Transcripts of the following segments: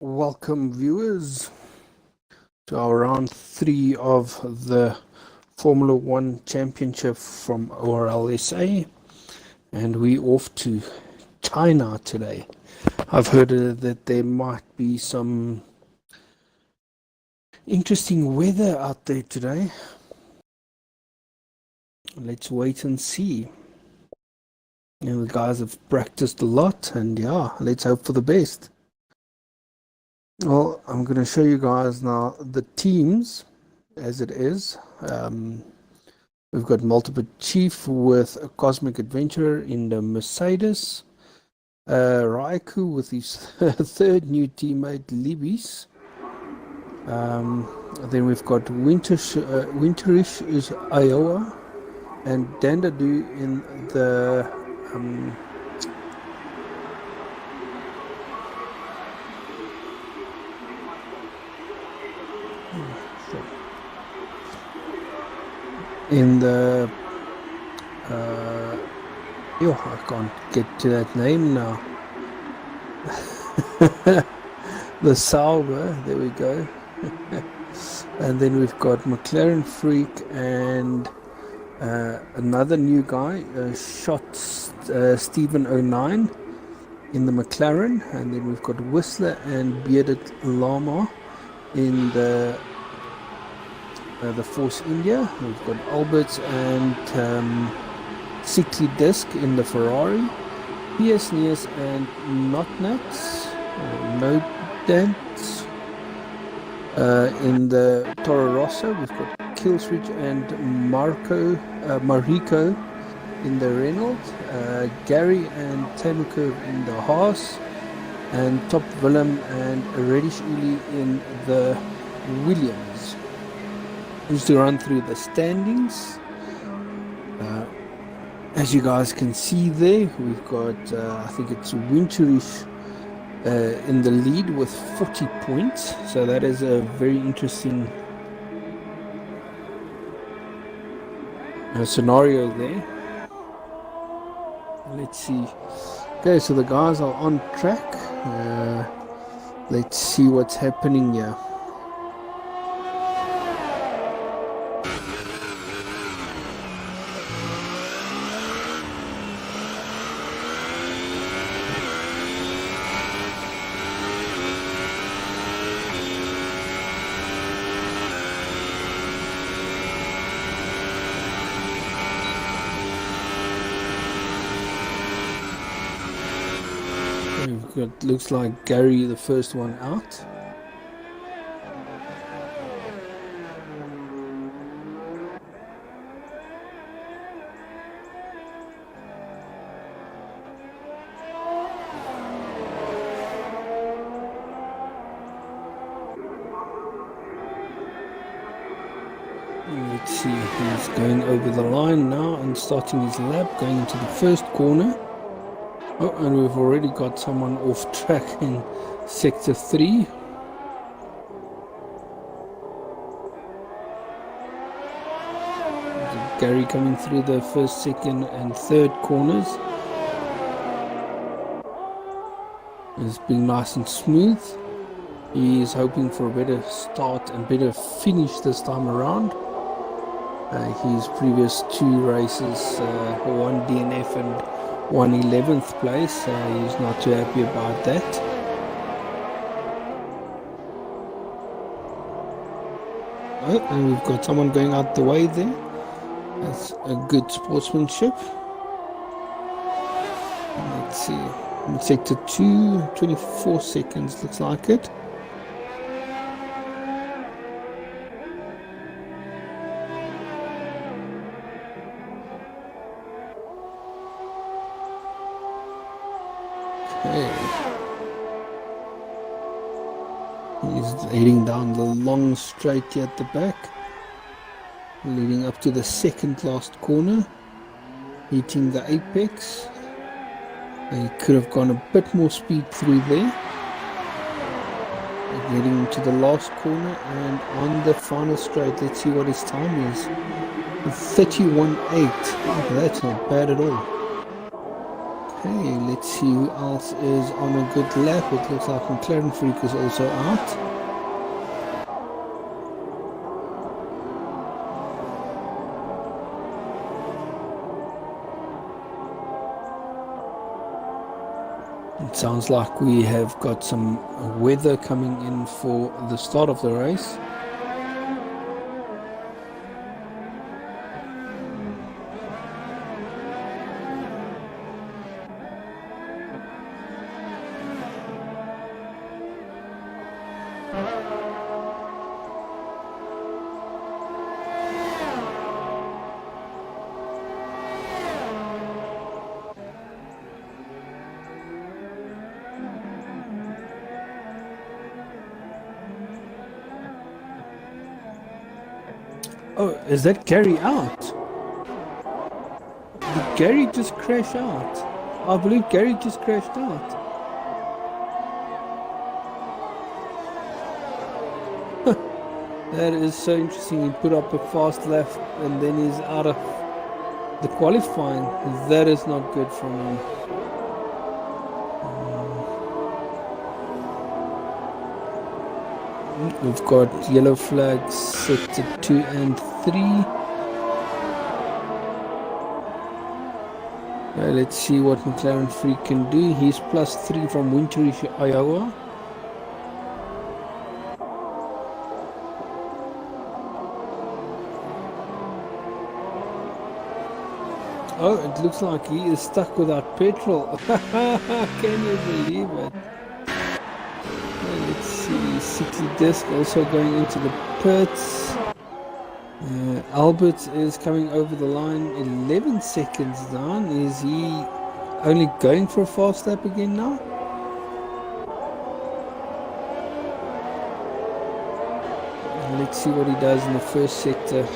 Welcome viewers to our round 3 of the Formula One Championship from ORLSA, and we off to China today. I've heard that there might be some interesting weather out there today. Let's wait and see. You know, the guys have practiced a lot, and yeah, let's hope for the best. Well, I'm going to show you guys now the teams as it is. We've got Multiple Chief with a Cosmic Adventurer in the Mercedes. Raikou with his third new teammate, Libis. Then we've got Winterish is Iowa, and Dandadu in the I can't get to that name now. The Sauber, there we go. And then we've got McLaren Freak and another new guy, Stephen 09 in the McLaren, and then we've got Whistler and Bearded Lama in the Force India. We've got Alberts and Sickly Disc in the Ferrari, PS Neas and Notnuts, No Dents in the Toro Rosso. We've got Killswitch and Mariko in the Renault, Gary and Tamuko in the Haas, and Top Willem and Reddish Uli in the Williams. Just to run through the standings. As you guys can see there, we've got I think it's Winterish in the lead with 40 points, so that is a very interesting scenario there. Let's see. Okay, so the guys are on track. Let's see what's happening here. It looks like Gary, the first one out. Let's see, he's going over the line now and starting his lap, going into the first corner. Oh, and we've already got someone off track in Sector 3. Gary coming through the first, second and third corners. It's been nice and smooth. He's hoping for a better start and better finish this time around. His previous 2 races, one DNF and one 11th place. He's not too happy about that. Oh, and we've got someone going out the way there. That's a good sportsmanship. Let's see. In sector 2, 24 seconds looks like it. Okay. He's heading down the long straight here at the back, leading up to the second last corner, hitting the apex. He could have gone a bit more speed through there. Getting into the last corner and on the final straight, let's see what his time is. 31.8. Oh, that's not bad at all. Okay, let's see who else is on a good lap. It looks like McLaren Freak is also out. It sounds like we have got some weather coming in for the start of the race. Oh, is that Gary out? Did Gary just crash out? I believe Gary just crashed out. That is so interesting. He put up a fast lap and then he's out of the qualifying. That is not good from him. We've got yellow flags set to 2 and 3. Let's see what McLaren Freak can do. He's +3 from Winterish, Iowa. Oh, it looks like he is stuck without petrol. Can you believe it? Let's see, City Disc also going into the pits. Albert is coming over the line 11 seconds down. Is he only going for a fast lap again now? Let's see what he does in the first sector.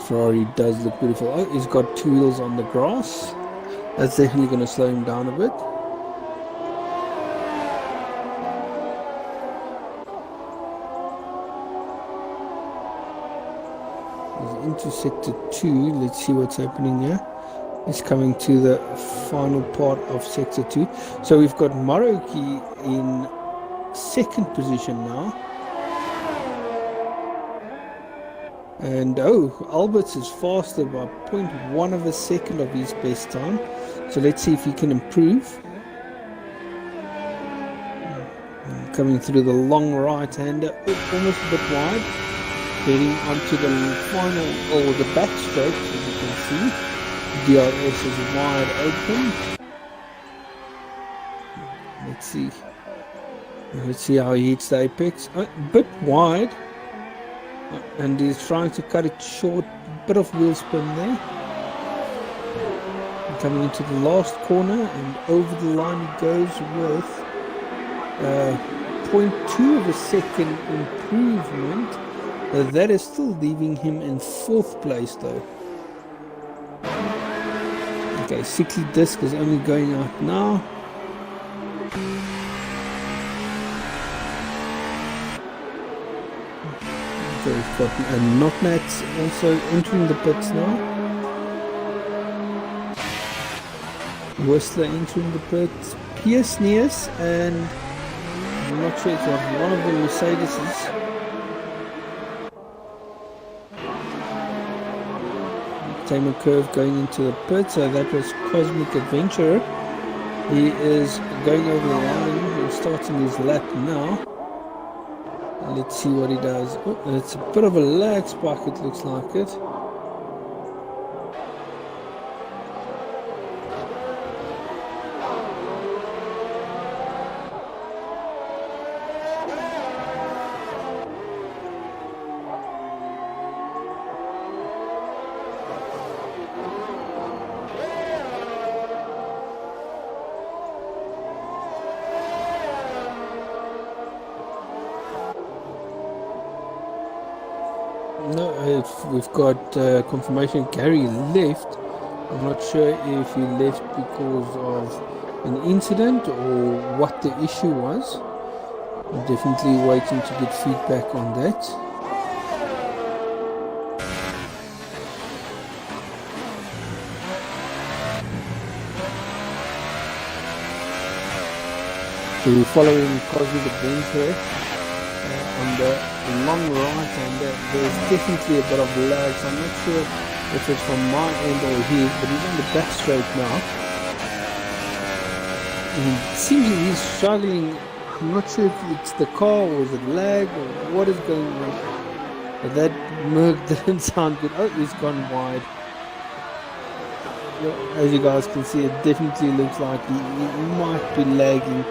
Ferrari does look beautiful. Oh, he's got 2 wheels on the grass. That's definitely going to slow him down a bit. He's into sector 2. Let's see what's happening here. He's coming to the final part of sector 2. So we've got Maruki in second position now. And Alberts is faster by 0.1 of a second of his best time. So let's see if he can improve. Coming through the long right-hander, almost a bit wide. Heading onto the final, or the back stroke, as you can see. DRS is wide open. Let's see how he hits the apex. A bit wide. And he's trying to cut it short, bit of wheel spin there. Coming into the last corner and over the line he goes with 0.2 of a second improvement. That is still leaving him in 4th place though. Okay, Sickly Disc is only going out now. got Knocknats also entering the pits now. Whistler entering the pits. Pierce Neas, and I'm not sure, it's one of the Mercedeses. Tamer Curve going into the pit, so that was Cosmic Adventurer. He is going over the line. He's starting his lap now. Let's see what he does. Oh, it's a bit of a lag spike, it looks like it. No, we've got confirmation Gary left. I'm not sure if he left because of an incident or what the issue was. I'm definitely waiting to get feedback on that. So we're following Cosmic Adventure on the long right hander. There's definitely a bit of lag, so I'm not sure if it's from my end or his, but he's on the back straight now. And it seems he's struggling. I'm not sure if it's the car or is it lag or what is going on. But that Merc didn't sound good. Oh, he's gone wide. As you guys can see, it definitely looks like he might be lagging.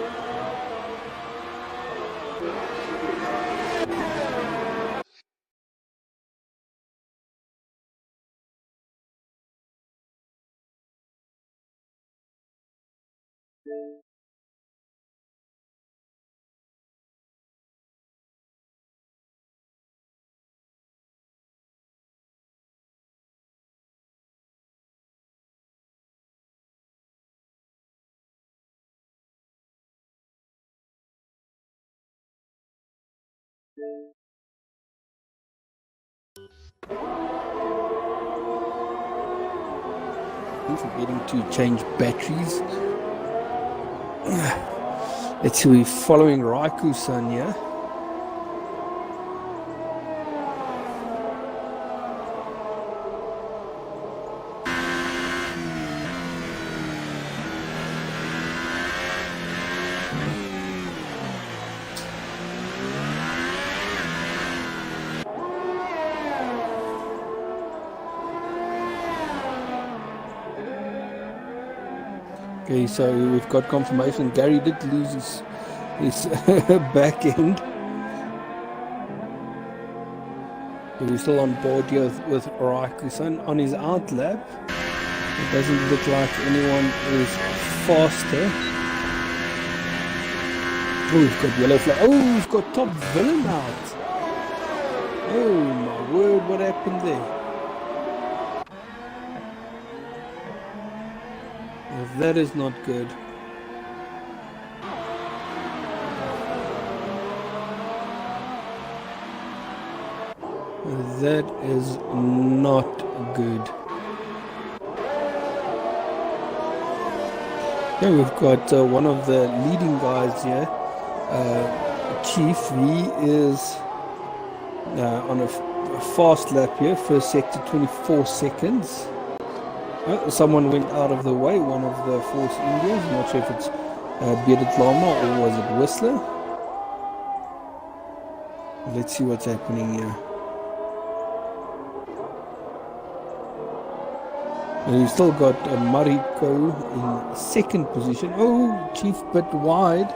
Forgetting to change batteries. Let's see, we're following Raikou-san here. Okay, so we've got confirmation Gary did lose his back end. So we're still on board here with Raikou-san on his out lap. It doesn't look like anyone is faster. Oh, we've got yellow flag. Oh, we've got Top Villain out. Oh my word, what happened there? That is not good. That is not good. Yeah, we've got one of the leading guys here, Chief. He is on a fast lap here, first sector, 24 seconds. Someone went out of the way, one of the Force Indians. I'm not sure if it's Bearded Llama or was it Whistler. Let's see what's happening here. And we've still got Mariko in second position. Oh, Chief bit wide.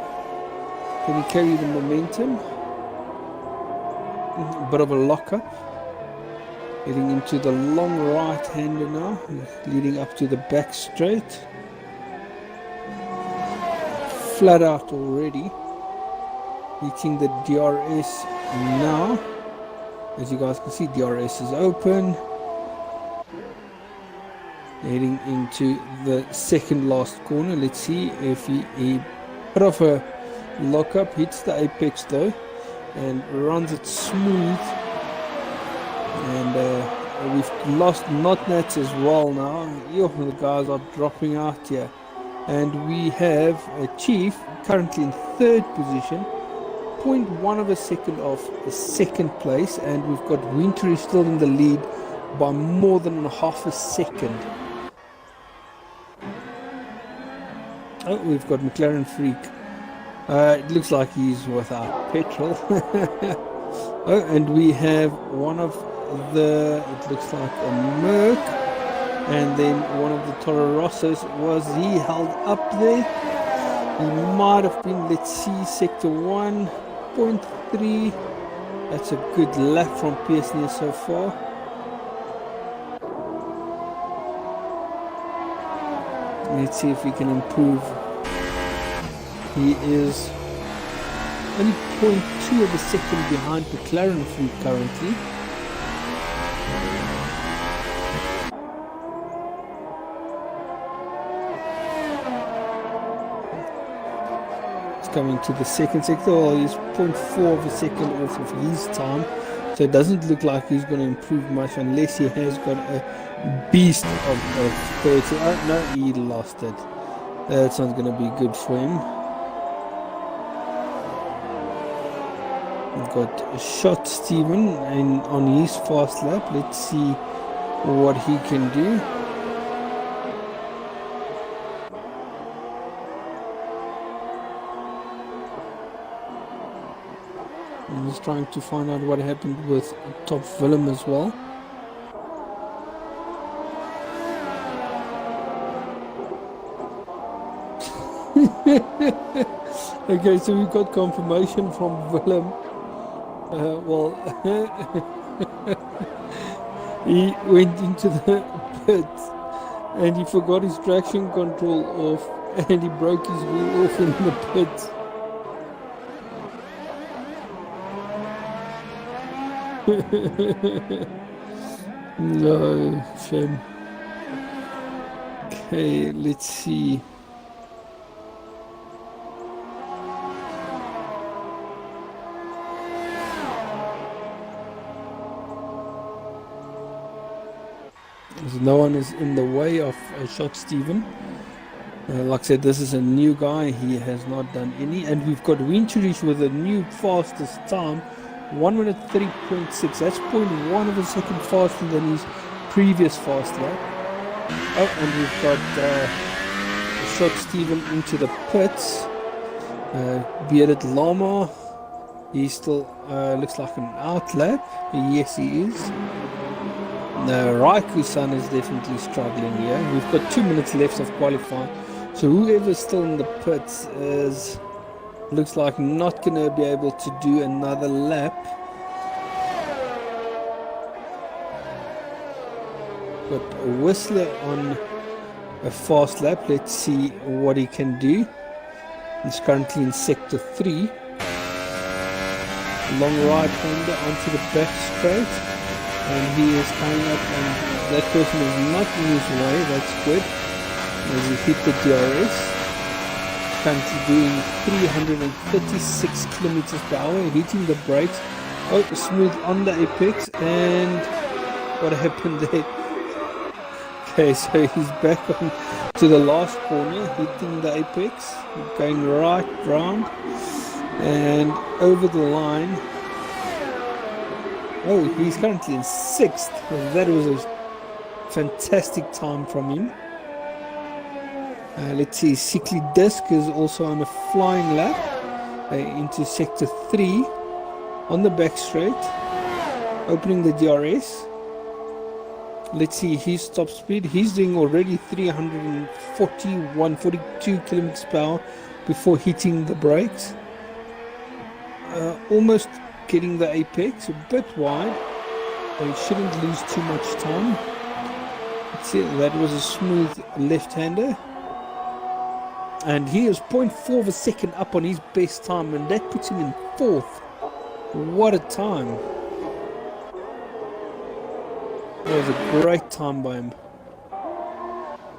Can he carry the momentum? A bit of a lockup. Heading into the long right-hander now, leading up to the back straight. Flat out already. Reaching the DRS now. As you guys can see, DRS is open. Heading into the second last corner. Let's see if he bit of a lockup, hits the apex though, and runs it smooth. And we've lost Notnats as well now. The guys are dropping out here. And we have a Chief currently in third position, 0.1 of a second off the second place, and we've got Wintry still in the lead by more than half a second. Oh, we've got McLaren Freak. It looks like he's without petrol. Oh, and we have one of the, it looks like a Merc, and then one of the Toro Rossos. Was he held up there? He might have been. Let's see, sector 1.3. That's a good lap from PSNS so far. Let's see if we can improve. He is only 0.2 of a second behind McLaren Freak currently. Coming to the second sector. Well, he's 0.4 of a second off of his time, so it doesn't look like he's going to improve much unless he has got a beast of 30. Oh no, he lost it. That's not going to be good for him. We've got a shot Steven on his fast lap. Let's see what he can do. I'm just trying to find out what happened with Top Willem as well. Okay, so we've got confirmation from Willem. Well, he went into the pits and he forgot his traction control off and he broke his wheel off in the pits. No, shame. Okay, let's see. So no one is in the way of Shot Steven. Like I said, this is a new guy. He has not done any. And we've got Winchurich with a new fastest time. 1 minute 3.6. That's 0.1 of a second faster than his previous fast lap. Oh, and we've got Shot Steven into the pits. Bearded Llama. He still looks like an out lap. Yes, he is. Raiku-san is definitely struggling here. We've got 2 minutes left of qualifying. So whoever's still in the pits is... looks like not going to be able to do another lap. Got a Whistler on a fast lap. Let's see what he can do. He's currently in sector 3. Long right hander onto the back straight. And he is coming up and that person is not in his way. That's good. As he hit the DRS. Currently doing 336 kilometers per hour, hitting the brakes. Oh, smooth on the apex, and what happened there? Okay, so he's back on to the last corner, hitting the apex, going right round and over the line. Oh, he's currently in 6th. That was a fantastic time from him. Let's see, Sickly Disc is also on a flying lap into sector 3 on the back straight, opening the DRS. Let's see his top speed. He's doing already 42 kilometers per hour before hitting the brakes. Almost getting the apex, a bit wide. He shouldn't lose too much time. Let's see, that was a smooth left-hander. And he is 0.4 of a second up on his best time, and that puts him in 4th. What a time. That was a great time by him.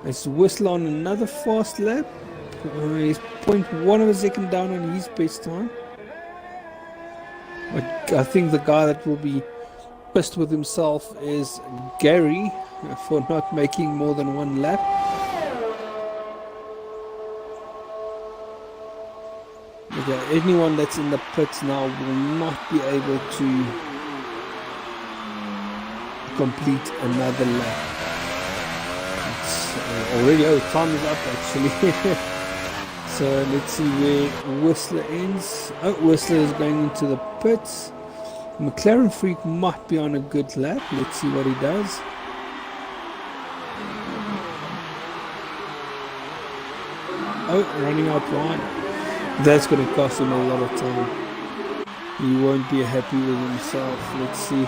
Let's whistle on another fast lap. He's 0.1 of a second down on his best time. But I think the guy that will be pissed with himself is Gary for not making more than one lap. Okay, anyone that's in the pits now will not be able to complete another lap. It's already, time is up actually. So let's see where Whistler ends. Oh, Whistler is going into the pits. McLaren Freak might be on a good lap. Let's see what he does. Oh, running out wide. That's going to cost him a lot of time. He won't be happy with himself. Let's see.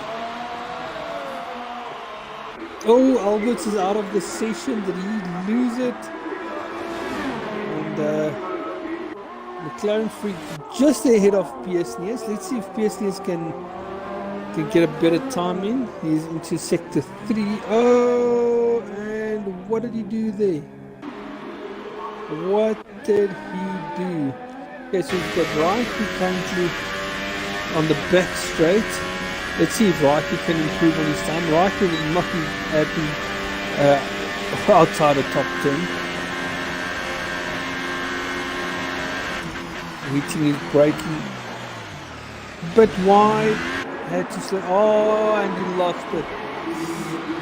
Oh, Alberts is out of the session. Did he lose it? And McLaren Freak just ahead of PSNS. Let's see if PSNS can get a better time in. He's into sector 3. Oh, and what did he do there? What did he do? Okay, so we've got Raikkonen currently on the back straight. Let's see if Raikkonen can improve on his time. Raikkonen will not be happy outside the top 10. Reaching his braking. But wide. Had to slow. Oh, and he lost it.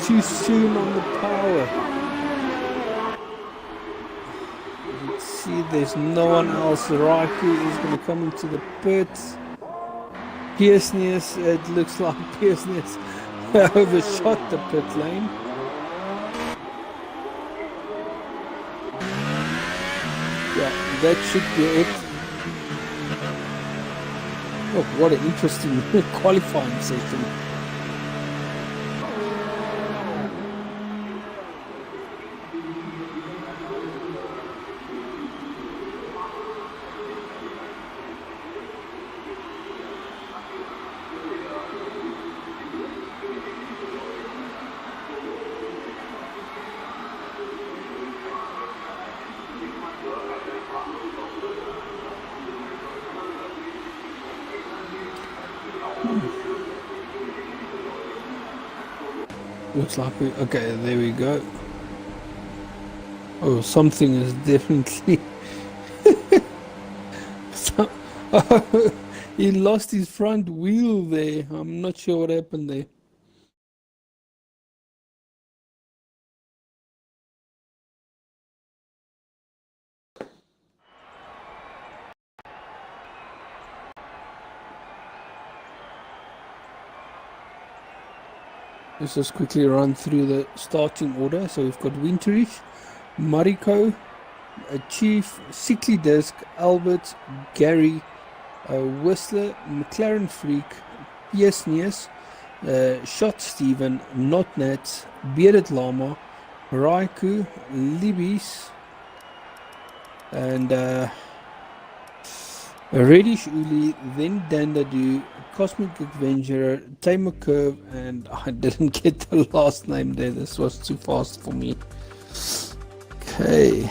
Too soon on the power. Let's see, there's no one else. Raikkonen is going to come into the pits. PSNS, it looks like PSNS overshot the pit lane. Yeah, that should be it. Oh, what an interesting qualifying session. Looks like we, okay, there we go. Oh, something is definitely he lost his front wheel there. I'm not sure what happened there. Let's just quickly run through the starting order. So we've got Winterich, Mariko, Chief, Sickly Disc, Albert, Gary, Whistler, McLaren Freak, PSNS, Shot Steven, Notnat, Bearded Llama, Raiku, Libis, and Reddish Uli, then Dandadu, Cosmic Adventurer, Tamer Curve, and I didn't get the last name there. This was too fast for me. Okay.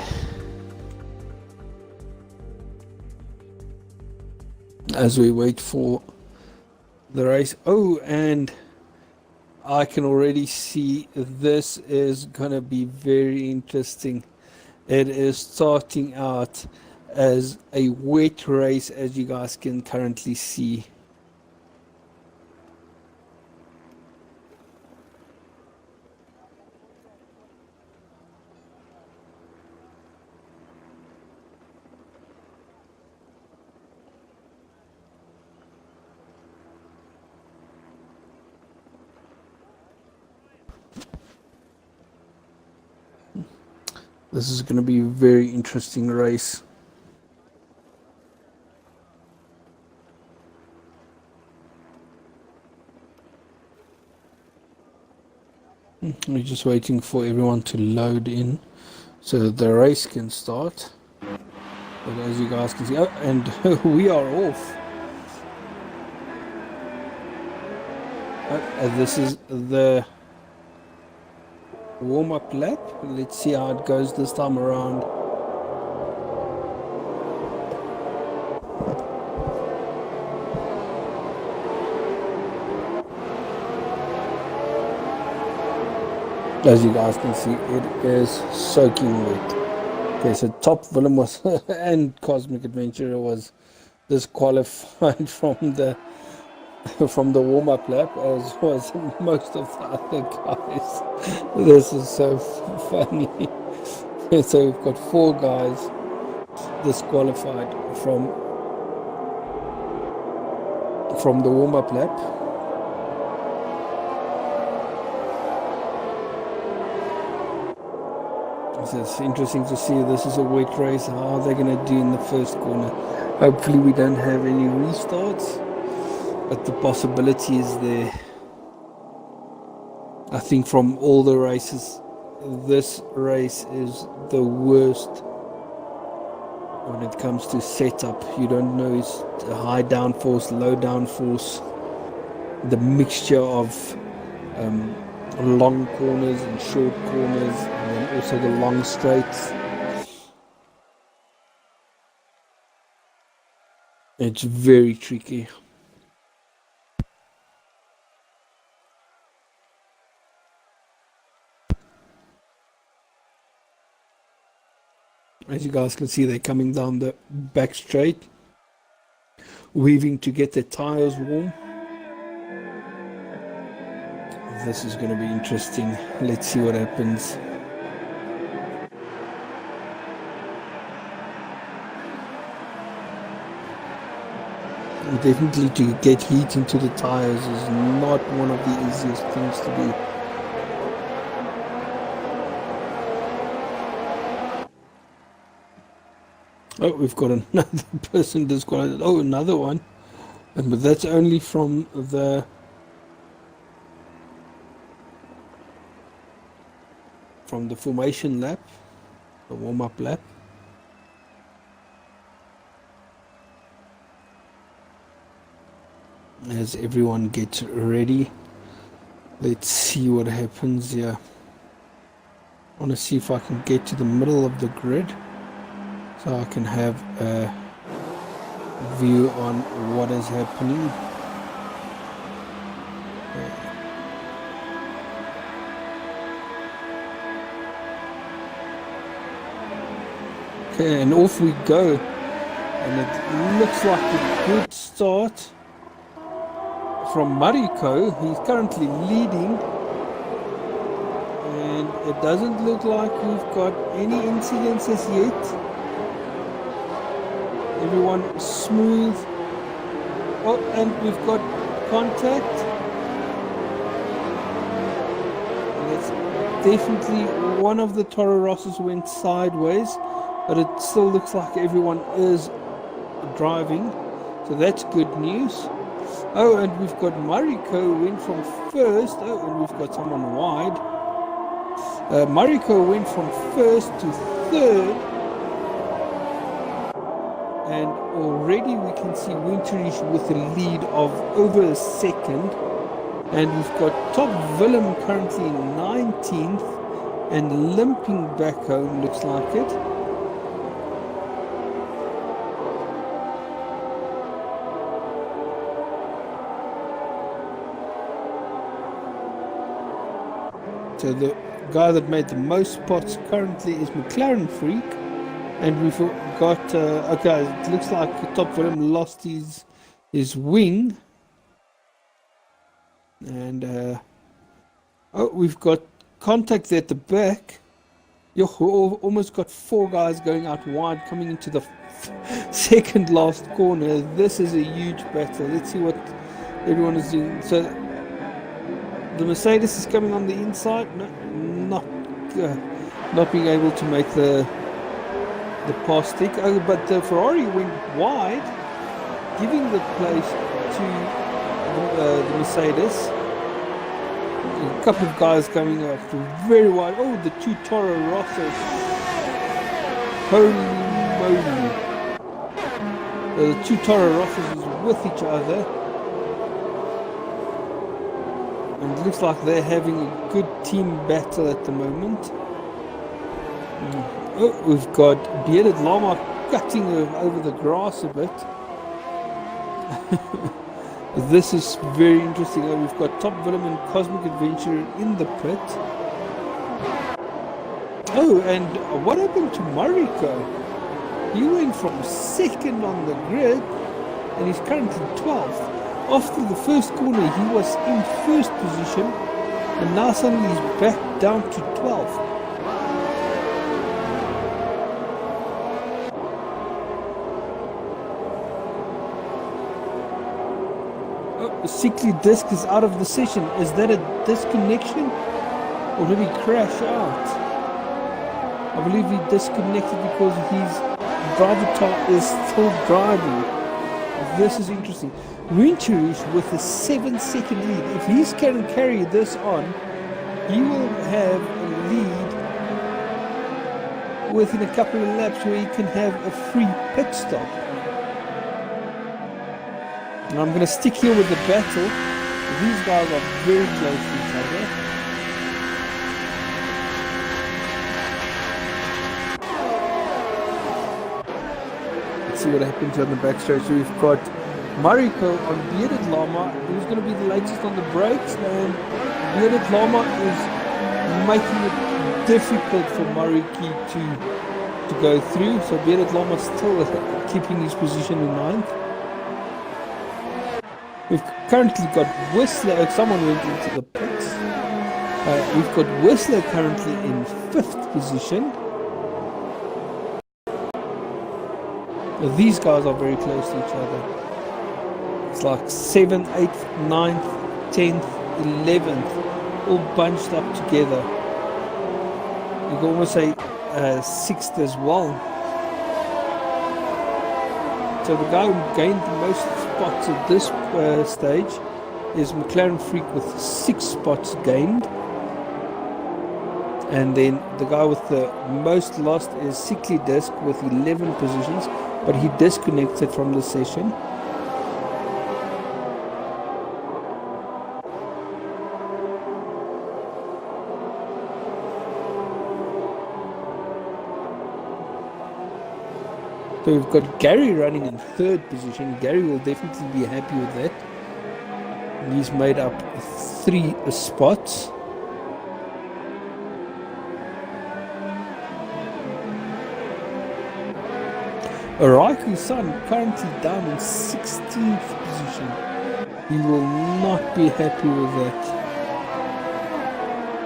As we wait for the race. Oh, and I can already see this is gonna be very interesting. It is starting out as a wet race, as you guys can currently see. This is going to be a very interesting race. We're just waiting for everyone to load in so the race can start. But as you guys can see, oh, and we are off. This is the warm-up lap. Let's see how it goes this time around. As you guys can see, it is soaking wet. Okay, so Top Villain was and Cosmic Adventurer was disqualified from the warm-up lap, as was most of the other guys. This is so funny. So we've got 4 guys disqualified from the warm-up lap. So it's interesting to see. This is a wet race. How are they going to do in the first corner? Hopefully we don't have any restarts, but the possibility is there. I think from all the races, this race is the worst when it comes to setup. You don't know it's high downforce, low downforce, the mixture of long corners and short corners, and then also the long straights. It's very tricky. As you guys can see, they're coming down the back straight, weaving to get their tires warm. This is going to be interesting. Let's see what happens. Definitely to get heat into the tires is not one of the easiest things to do. Oh, we've got another person disqualified. Oh, another one. But that's only from the formation lap, the warm-up lap. As everyone gets ready, let's see what happens here. I want to see if I can get to the middle of the grid so I can have a view on what is happening. Okay, and off we go, and it looks like a good start from Mariko. He's currently leading, and it doesn't look like we've got any incidences yet. Everyone smooth. Oh, and we've got contact. And it's definitely one of the Toro Rossos went sideways, but it still looks like everyone is driving, so that's good news. Oh, and we've got Mariko went from first. Oh, and we've got someone wide. Mariko went from first to third, and already we can see Winterish with a lead of over a second, and we've got Top Willem currently 19th and limping back home, looks like it. So the guy that made the most spots currently is McLaren Freak, and we've got okay, it looks like Top Willem lost his wing, and oh, we've got contact there at the back. We've almost got 4 guys going out wide coming into the second last corner. This is a huge battle. Let's see what everyone is doing. So the Mercedes is coming on the inside. No, not being able to make the pass stick. Oh, but the Ferrari went wide, giving the place to the Mercedes. A couple of guys coming up very wide. Oh, the 2 Toro Rossos. Holy moly. The 2 Toro Rossos is with each other. And it looks like they're having a good team battle at the moment. Oh, we've got Bearded Llama cutting over the grass a bit. This is very interesting. We've got Top Willem and Cosmic Adventure in the pit. Oh, and what happened to Mariko? He went from second on the grid and he's currently 12th. After the first corner, he was in first position and now suddenly he's back down to 12th. Sickly Disc is out of the session. Is that a disconnection or did he crash out? I believe he disconnected because his driver is still driving. This is interesting. Winterich with a 7-second lead. If he can carry this on, he will have a lead within a couple of laps where he can have a free pit stop. And I'm going to stick here with the battle. These guys are very close to each other. Let's see what happens on the backstretch. So we've got Mariko on Bearded Llama, who's going to be the latest on the brakes. And Bearded Llama is making it difficult for Mariki to go through. So Bearded Llama still keeping his position in 9th. We've currently got Whistler. Someone went into the pits. We've got Whistler currently in 5th position. These guys are very close to each other. It's like 7th, 8th, 9th, 10th, 11th, all bunched up together. You can almost say 6th as well. So the guy who gained the most spots at this stage is McLaren Freak with 6 spots gained. And then the guy with the most lost is Sickly Disc with 11 positions, but he disconnected from the session. So we've got Gary running in 3rd position. Gary will definitely be happy with that. He's made up 3 spots. Araiku's son currently down in 16th position. He will not be happy with that.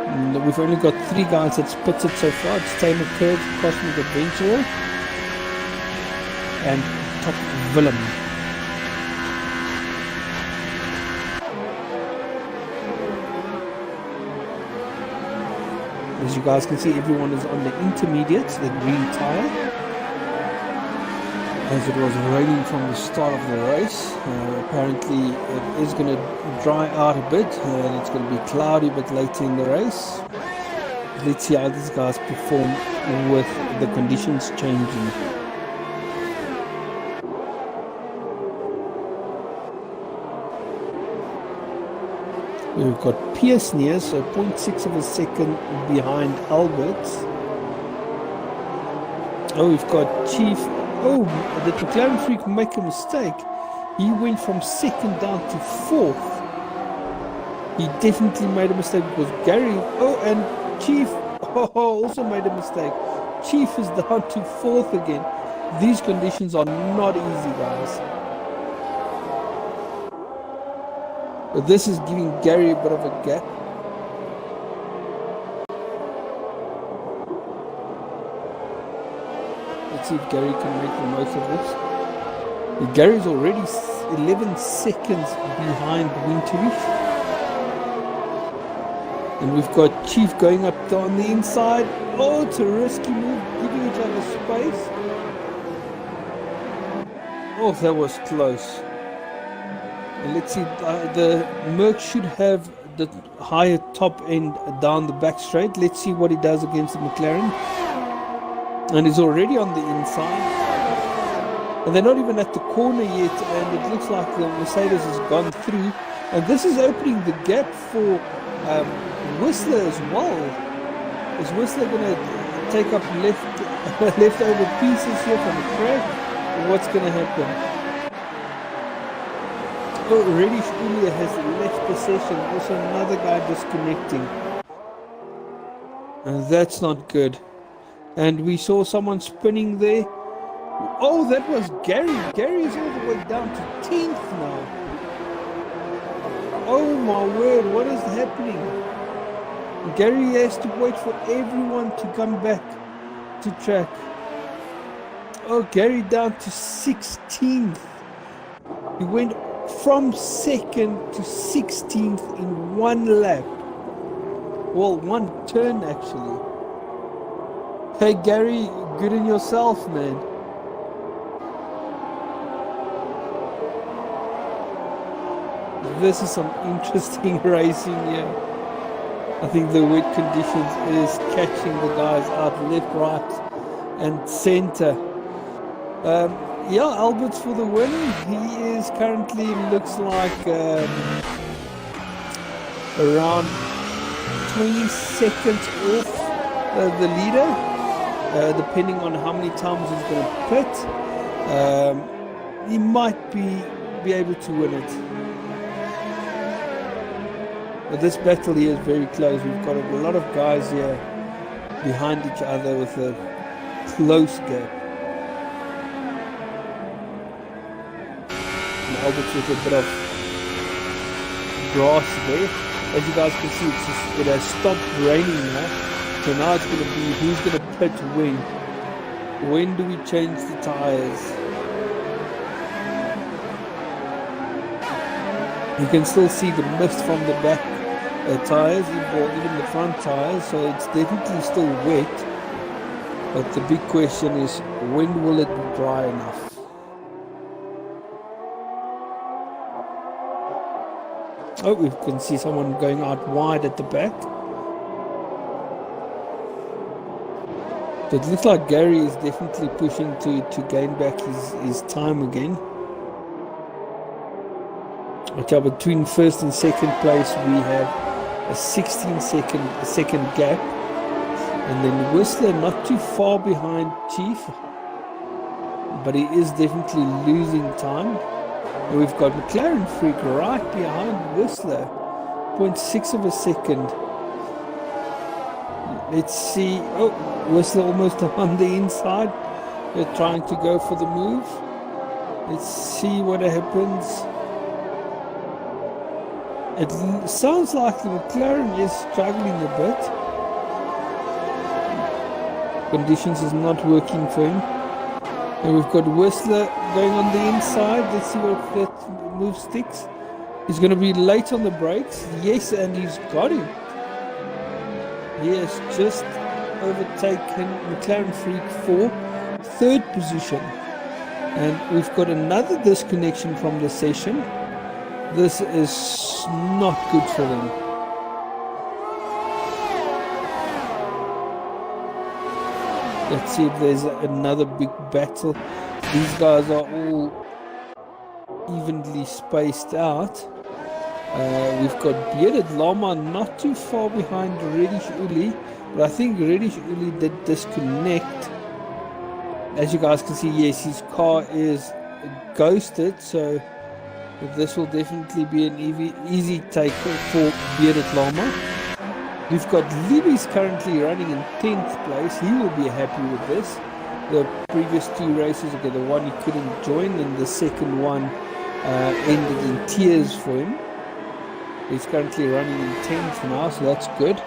And we've only got 3 guys that's pitted so far. It's Tamer Kurd, Cosmic Adventurer, and Top Willem. As you guys can see, everyone is on the intermediates, the green tire. As it was raining from the start of the race, apparently it is going to dry out a bit and it's going to be cloudy a bit later in the race. Let's see how these guys perform with the conditions changing. We've got Pierce near, so 0.6 of a second behind Albert. Oh, we've got Chief. Oh, did McLaren Freak make a mistake? He went from 2nd down to 4th. He definitely made a mistake because Gary. Oh, and Chief also made a mistake. Chief is down to 4th again. These conditions are not easy, guys. But this is giving Gary a bit of a gap. Let's see if Gary can make the most of this. Gary's already 11 seconds behind Winterich. And we've got Chief going up on the inside. Oh, it's a risky move, giving each other space. Oh, that was close. And let's see, the Merc should have the higher top end down the back straight. Let's see what he does against the McLaren. And he's already on the inside. And they're not even at the corner yet, and it looks like the Mercedes has gone through. And this is opening the gap for Whistler as well. Is Whistler going to take up leftover pieces here from the crash? Or what's going to happen? Oh, Reddish Ulia has left the session. Also another guy disconnecting. And that's not good. And we saw someone spinning there. Oh, that was Gary. Gary is all the way down to 10th now. Oh my word, what is happening? Gary has to wait for everyone to come back to track. Oh, Gary down to 16th. He went from 2nd to 16th in one lap. Well, one turn actually. Hey Gary, good in yourself, man. This is some interesting racing here. I think the wet conditions is catching the guys out left, right, and center. Yeah, Albert's for the win. He is currently, looks like around 20 seconds off the leader, depending on how many times he's going to pit. He might be able to win it. But this battle here is very close. We've got a lot of guys here behind each other with a close gap. And Albert's with a bit of grass there. As you guys can see, it has stopped raining now. So now it's going to be who's going to pit when. When do we change the tires? You can still see the mist from the back tires, or even the front tires, so it's definitely still wet. But the big question is, when will it be dry enough? Oh, we can see someone going out wide at the back. So it looks like Gary is definitely pushing to gain back his time again. Okay, between first and second place we have a 16-second gap, and then Whistler not too far behind Chief, but he is definitely losing time. And we've got McLaren Freak right behind Whistler, 0.6 of a second. Let's see. Oh, Whistler almost on the inside. They're trying to go for the move. Let's see what happens. It sounds like the McLaren is struggling a bit. Conditions is not working for him. And we've got Whistler going on the inside. Let's see what that move sticks. He's going to be late on the brakes. Yes, and he's got him. He has just overtaken McLaren Freak for third position. And we've got another disconnection from the session. This is not good for them. Let's see if there's another big battle. These guys are all evenly spaced out. We've got Bearded Llama not too far behind Reddish Uli, but I think Reddish Uli did disconnect. As you guys can see, yes, his car is ghosted, so this will definitely be an easy take for Bearded Llama. We've got Libby's currently running in 10th place. He will be happy with this. The previous two races, okay, the one he couldn't join, and the second one ended in tears for him. He's currently running in 10th now, so that's good.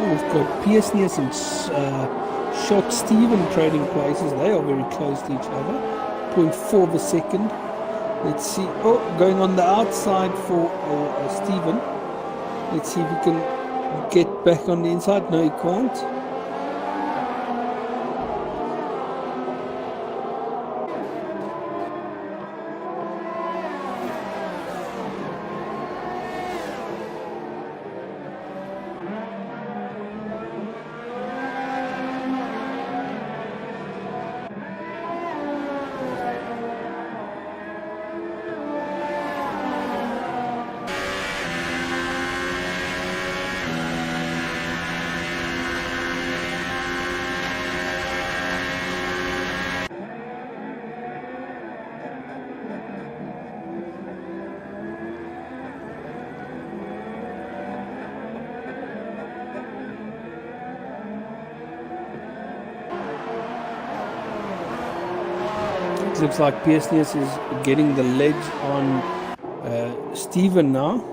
We've got Piersnius and Shot Steven trading places. They are very close to each other. 0.4 of a second. Let's see. Oh, going on the outside for Steven. Let's see if he can get back on the inside. No, he can't. looks like Piersnius is getting the ledge on Stephen now.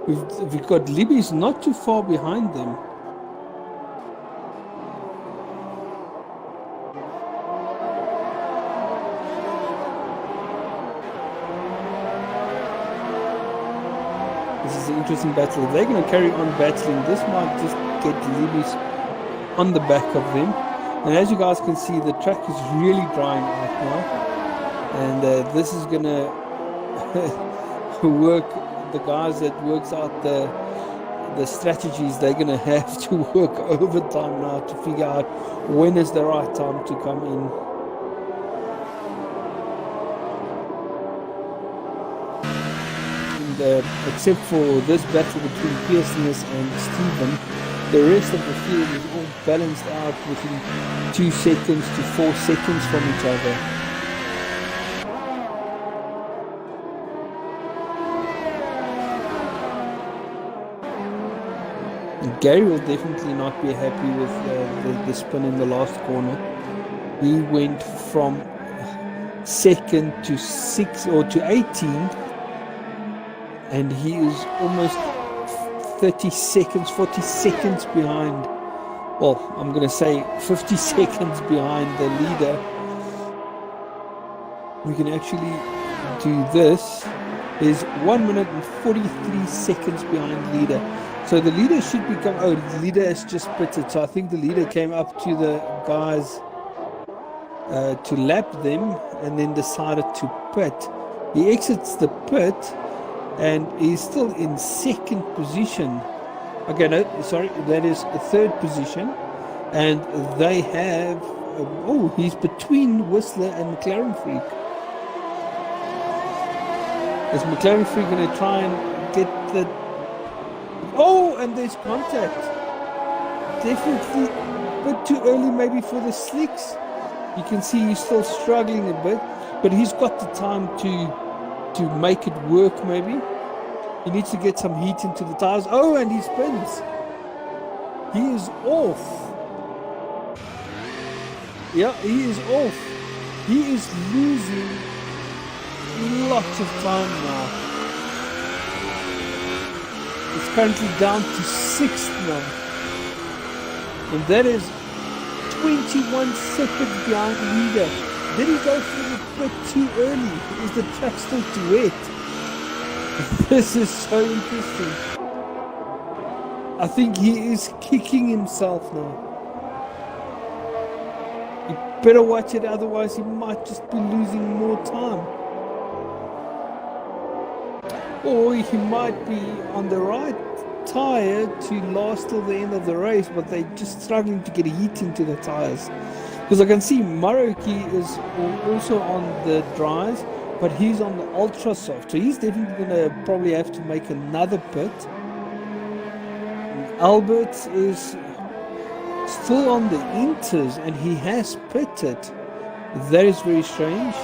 We've got Libby's not too far behind them. This is an interesting battle. If they're going to carry on battling, this might just get Libby's on the back of them. And as you guys can see, the track is really drying out now. And this is going to work. The guys that works out the strategies, they're going to have to work overtime now to figure out when is the right time to come in. And, except for this battle between Piersnius and Stephen, the rest of the field is all balanced out within 2 seconds to 4 seconds from each other. Gary will definitely not be happy with the spin in the last corner. He went from second to 6 or to 18, and he is almost 30 seconds, 40 seconds behind. Well, I'm going to say 50 seconds behind the leader. We can actually do this. Is 1 minute and 43 seconds behind leader. So the leader should become, oh, the leader has just pitted. So I think the leader came up to the guys to lap them and then decided to pit. He exits the pit and he's still in second position. Okay, no, sorry, that is a third position. And they have, oh, he's between Whistler and McLaren Freak. Is McLaren Freak going to try and get the... Oh, and there's contact. Definitely a bit too early maybe for the slicks. You can see he's still struggling a bit, but he's got the time to make it work maybe. He needs to get some heat into the tires. Oh, and he spins. He is off. Yeah, he is off. He is losing lots of time now. It's currently down to 6th now. And that is 21 seconds behind the leader. Did he go for the pit too early? Is the track still too wet? This is so interesting. I think he is kicking himself now. You better watch it, otherwise he might just be losing more time. Or he might be on the right tire to last till the end of the race, but they're just struggling to get heat into the tires. Because I can see Maroki is also on the dries, but he's on the ultra soft, so he's definitely going to probably have to make another pit. Albert is still on the inters and he has pitted. That is very strange.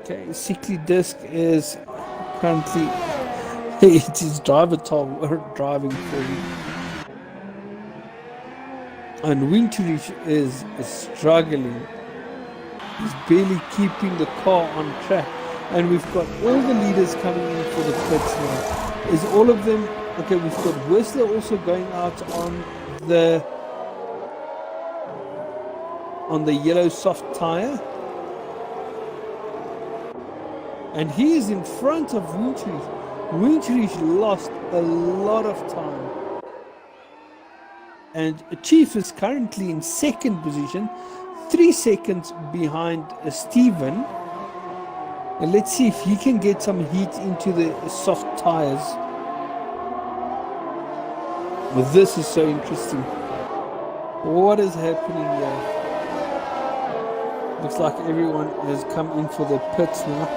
Okay, Sickly Disc is currently it is driver driving for him. And Winterich is struggling. He's barely keeping the car on track. And we've got all the leaders coming in for the pits now. Is all of them... Okay, we've got Whistler also going out on the yellow soft tire. And he is in front of Winterich. Winterich lost a lot of time. And Chief is currently in second position, 3 seconds behind Stephen. And let's see if he can get some heat into the soft tires. Well, this is so interesting. What is happening here? Looks like everyone has come in for the pits now.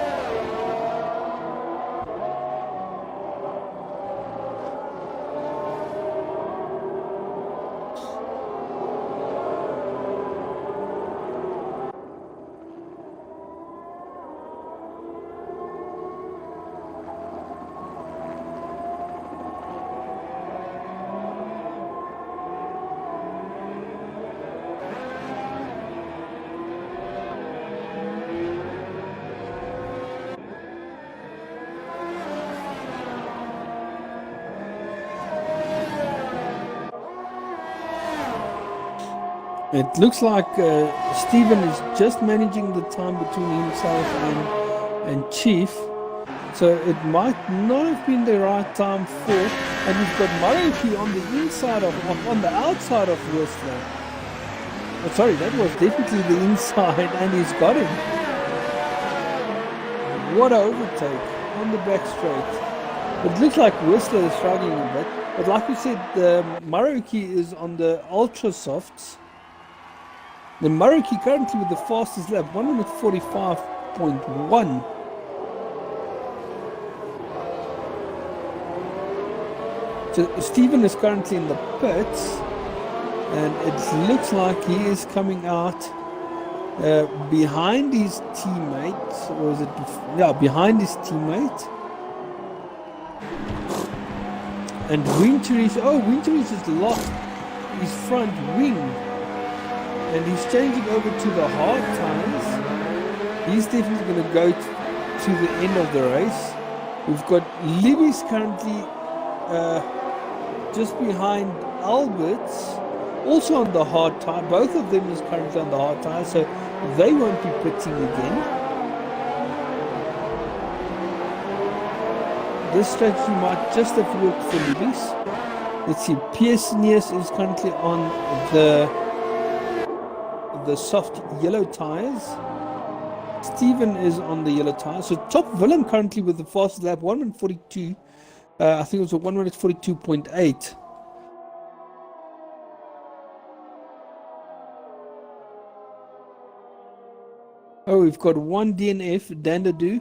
It looks like Stephen is just managing the time between himself and Chief. So it might not have been the right time for, and we've got Maruki on the inside on the outside of Whistler. Oh, sorry, that was definitely the inside, and he's got him. What an overtake on the back straight. It looks like Whistler is struggling a bit, but like we said, Maruki is on the ultra softs. The Maruki currently with the fastest lap, 1:45.1. So Stephen is currently in the pits, and it looks like he is coming out behind his teammate, or is it? Yeah, behind his teammate. And Winterish has lost his front wing, and he's changing over to the hard tires. He's definitely going to go to the end of the race. We've got Libby's currently just behind Albert's, also on the hard tire. Both of them is currently on the hard tire, so they won't be pitting again. This strategy might just have worked for Libby's. Let's see, Pearsonius is currently on the soft yellow tires. Stephen is on the yellow tires. So Top Willem currently with the fastest lap, 1:42. I think it was a 1:42.8. Oh, we've got one DNF, Dandadu.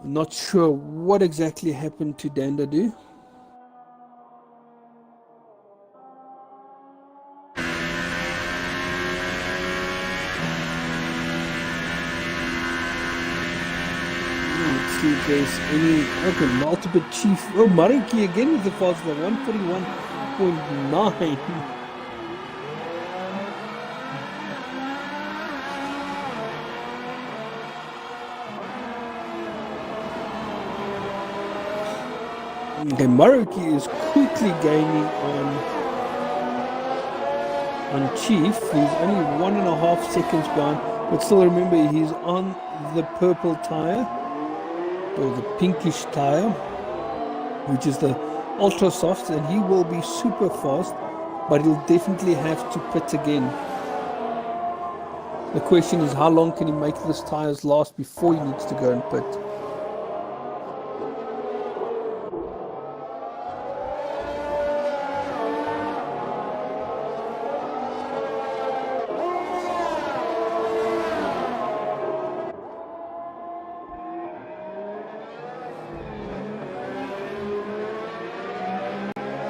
Not sure what exactly happened to Dandadu. Let's see if there's any. Okay, multiple chief. Oh, Maruki again with the fast lap, 1:41.9. Okay, Maruki is quickly gaining on Chief. He's only 1.5 seconds behind, but still remember he's on the purple tire, or the pinkish tire, which is the ultra soft, and he will be super fast, but he'll definitely have to pit again. The question is, how long can he make this tires last before he needs to go and pit?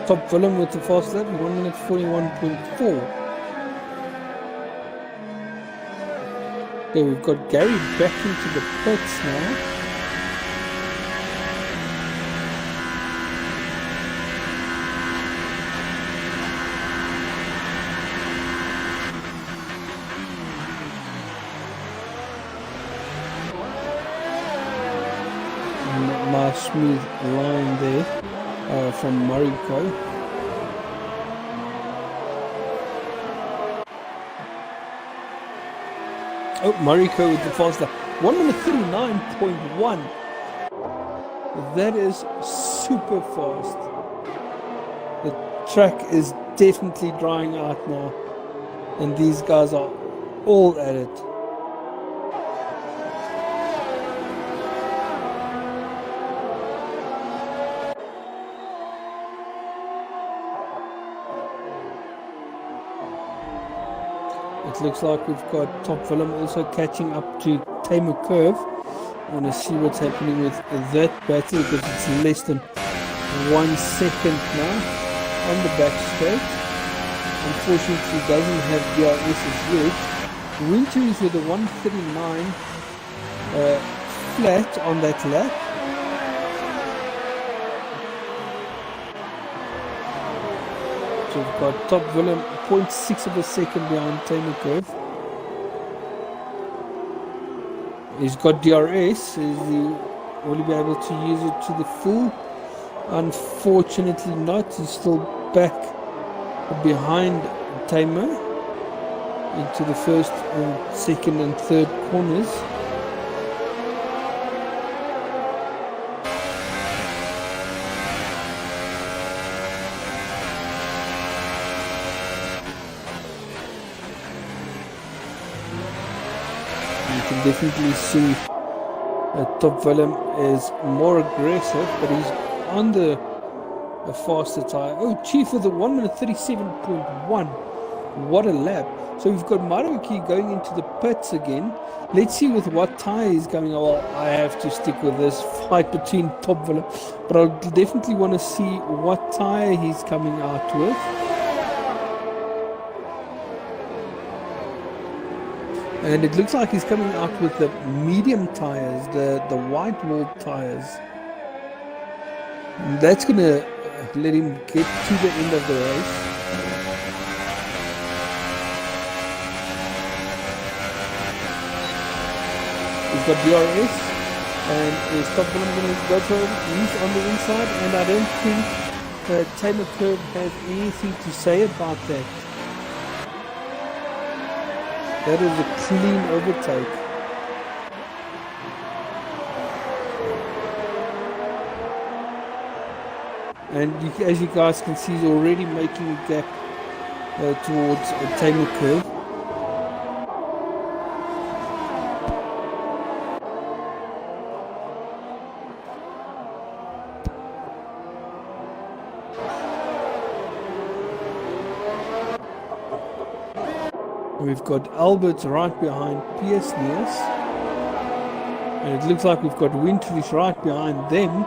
Top Willem with the fast lap, 1:41.4. Okay, we've got Gary back into the pits now. Nice smooth line there. From Mariko. Oh, Mariko with the fast lap, 1:39.1. That is super fast. The track is definitely drying out now, and these guys are all at it. It looks like we've got Top Willem also catching up to Tamer Curve. I want to see what's happening with that battle, because it's less than 1 second now on the back straight. Unfortunately, doesn't have DRS as yet. Winter is with a 1:39 flat on that lap. So we've got Top Willem 0.6 of a second behind Tamer Curve. He's got DRS. Will he be able to use it to the full? Unfortunately not. He's still back behind Tamer into the first and second and third corners. You can definitely see Top Willem is more aggressive, but he's on the faster tire. Oh, Chief with a 1 minute 37.1. What a lap. So we've got Maruki going into the pits again. Let's see with what tire he's coming out. Well, I have to stick with this fight between Top Willem, but I definitely want to see what tire he's coming out with. And it looks like he's coming out with the medium tires, the white wall tires. And that's going to let him get to the end of the race. He's got DRS, and is Top Willem going to go for him? He's on the inside, and I don't think Tamer Curb has anything to say about that. That is a clean overtake. And as you guys can see, he's already making a gap towards Tamer Curb. We've got Albert right behind Pierce Neers. And it looks like we've got Winterich right behind them.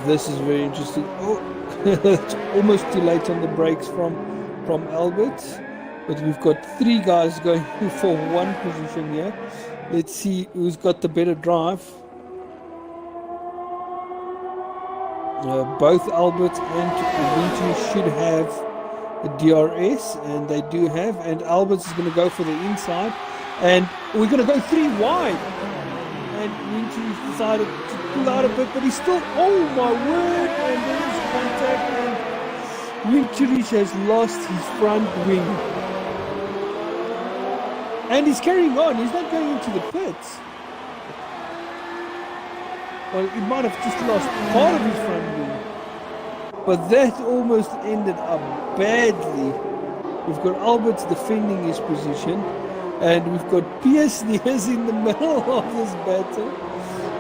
This is very interesting. Oh, it's almost too late on the brakes from Albert. But we've got three guys going for one position here. Let's see who's got the better drive. Both Albert and Winterich should have a DRS, and they do have, and Alberts is going to go for the inside, and we're going to go 3 wide, and Winterich decided to pull out a bit, but he's still, oh my word, and there's contact, and Winterich has lost his front wing, and he's carrying on. He's not going into the pits. Well, he might have just lost part of his front wing. But that almost ended up badly. We've got Alberts defending his position, and we've got Pierce Neers in the middle of this battle,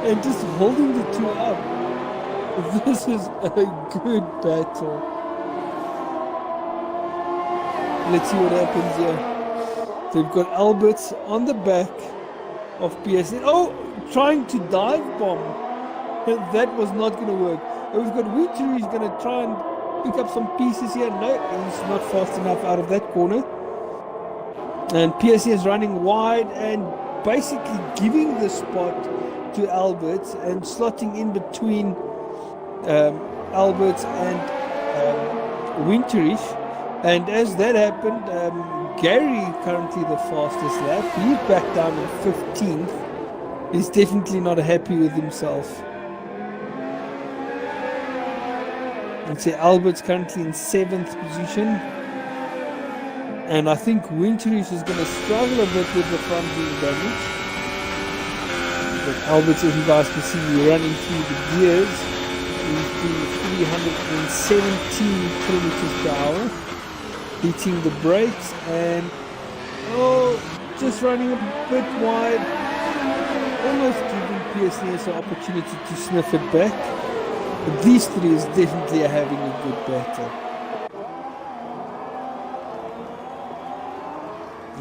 and just holding the two up. This is a good battle. Let's see what happens here. So we've got Alberts on the back of Pierce Neers. Oh, trying to dive bomb. That was not going to work. And we've got Winterich going to try and pick up some pieces here. No, he's not fast enough out of that corner. And Pierce is running wide and basically giving the spot to Alberts and slotting in between Alberts and Winterich. And as that happened, Gary, currently the fastest lap, he's back down in 15th. He's definitely not happy with himself. And say Albert's currently in 7th position. And I think Winterich is going to struggle a bit with the front wing damage. But Albert's, as you guys can see, running through the gears. He's doing 317 kilometers per hour. Hitting the brakes and just running a bit wide. Almost giving Pierce Neers an opportunity to sniff it back. But these three is definitely having a good battle.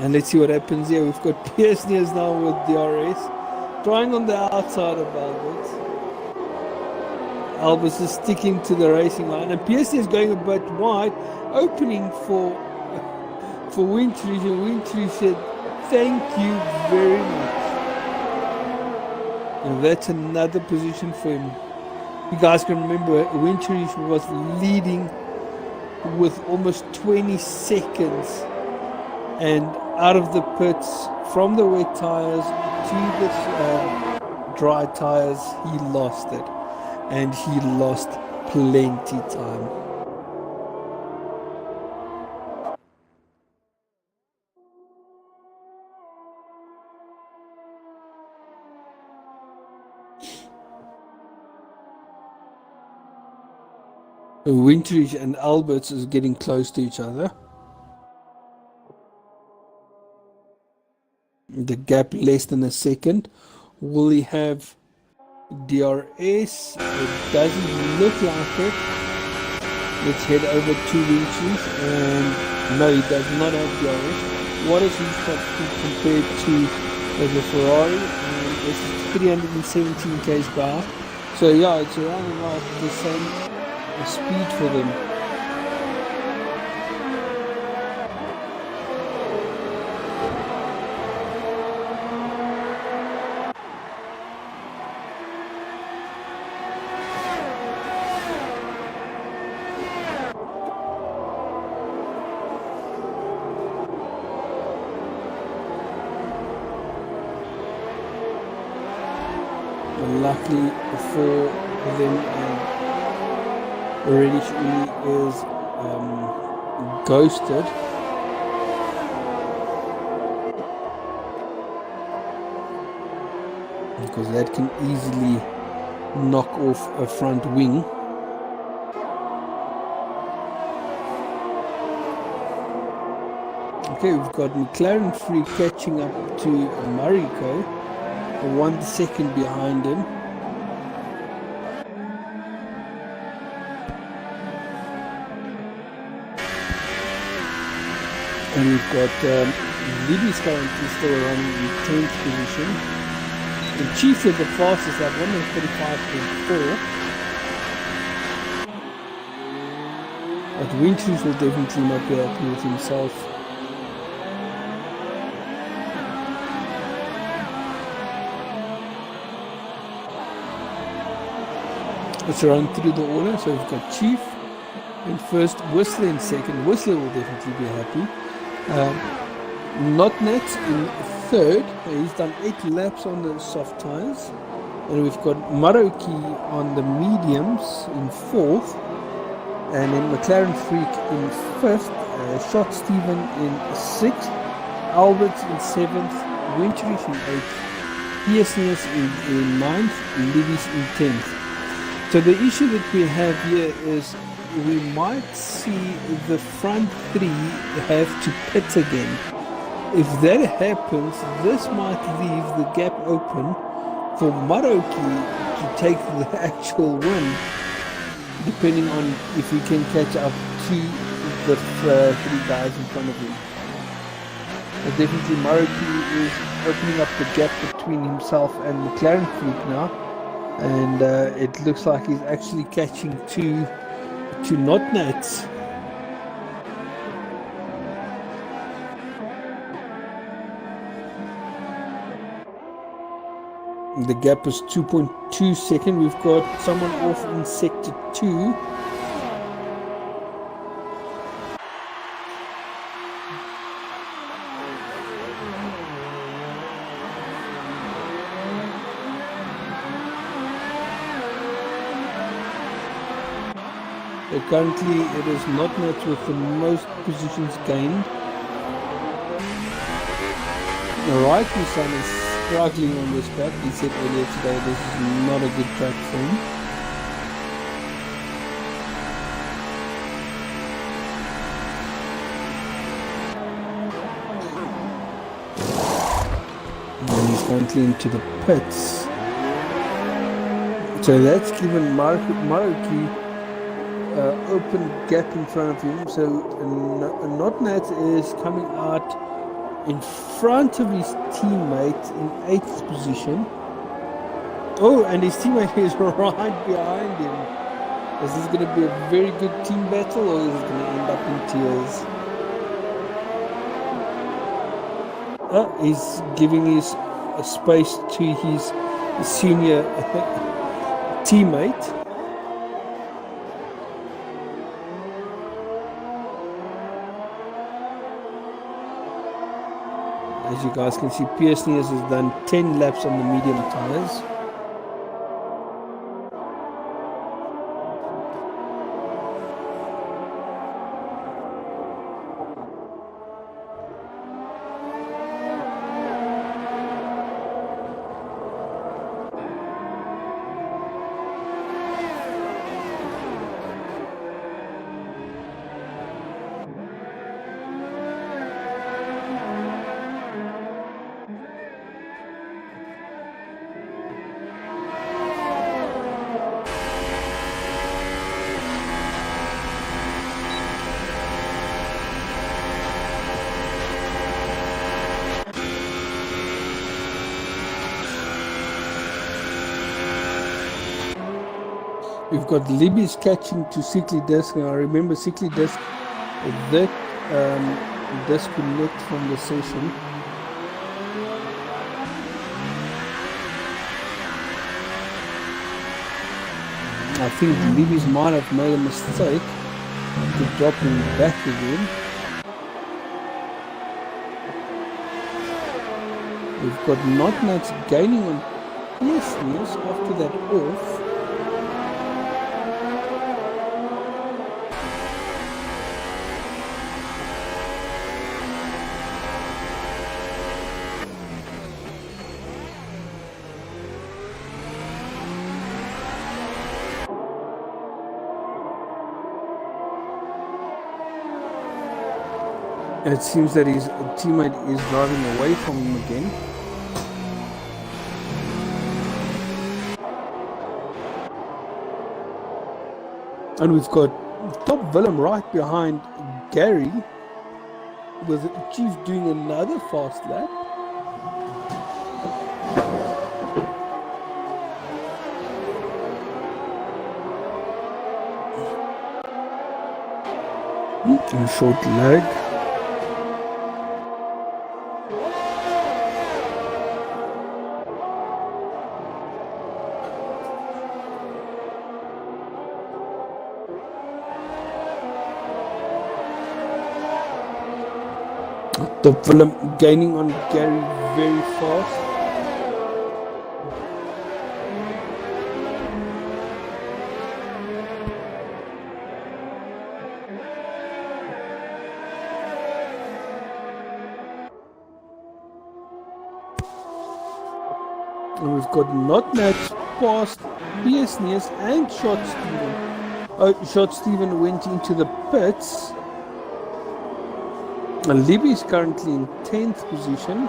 And let's see what happens here. We've got Pierce Neers now with DRS. Trying on the outside of Alberts. Alberts is sticking to the racing line. And Pierce Neers going a bit wide. Opening for Winterich. And Winterich said, thank you very much. And that's another position for him. You guys can remember Winterich was leading with almost 20 seconds, and out of the pits from the wet tires to the dry tires, he lost it. and he lost plenty time. Winterich and Alberts is getting close to each other. The gap less than a second. Will he have DRS? It doesn't look like it. Let's head over to Winterich, and no, he does not have DRS. What is his top speed compared to the Ferrari? And this is 317 km per hour. So yeah, it's around about the same speed for them. Luckily for them, Reddish is ghosted. Because that can easily knock off a front wing. Okay, we've got McLaren Free catching up to Mariko, 1 second behind him. And we've got Libby's currently still running in 10th position. And Chief is the fastest at 135.4. But Winchester will definitely not be happy with himself. Let's run through the order. So we've got Chief in first, Whistler in second. Whistler will definitely be happy. Notnet in third. He's done 8 laps on the soft tires. And we've got Maroki on the mediums in fourth. And then McLaren Freak in fifth. Shot Steven in sixth. Alberts in seventh. Winterich in eighth. Pearson's in ninth. Levy's in 10th. So the issue that we have here is we might see the front three have to pit again. If that happens, this might leave the gap open for Maroki to take the actual win, depending on if he can catch up to the 3 guys in front of him. But definitely Maroki is opening up the gap between himself and McLaren Freak now. And it looks like he's actually catching two Notnats. The gap is 2.2 seconds. We've got someone off in sector 2. Currently, it is Notnet with the most positions gained. Right-San is struggling on this track. He said earlier today this is not a good track for him. And he's currently into the pits. So that's given Maruki open gap in front of him. So Notnat is coming out in front of his teammate in 8th position. Oh, and his teammate is right behind him. Is this going to be a very good team battle, or is it going to end up in tears? He's giving his space to his senior teammate. As you guys can see, Pearson has done 10 laps on the medium tires. We've got Libby's catching to Sickly Disc. Now I remember Sickly Disc that disconnect from the session. I think Libby's might have made a mistake to dropping back again. We've got Not Nuts gaining on fierceness after that off. It seems that his teammate is driving away from him again. And we've got Top Willem right behind Gary, with Chief doing another fast lap. A short leg. The film gaining on Gary very fast. And we've got Not Match past PSNS and Shot Steven. Shot Steven went into the pits. And Libby is currently in 10th position.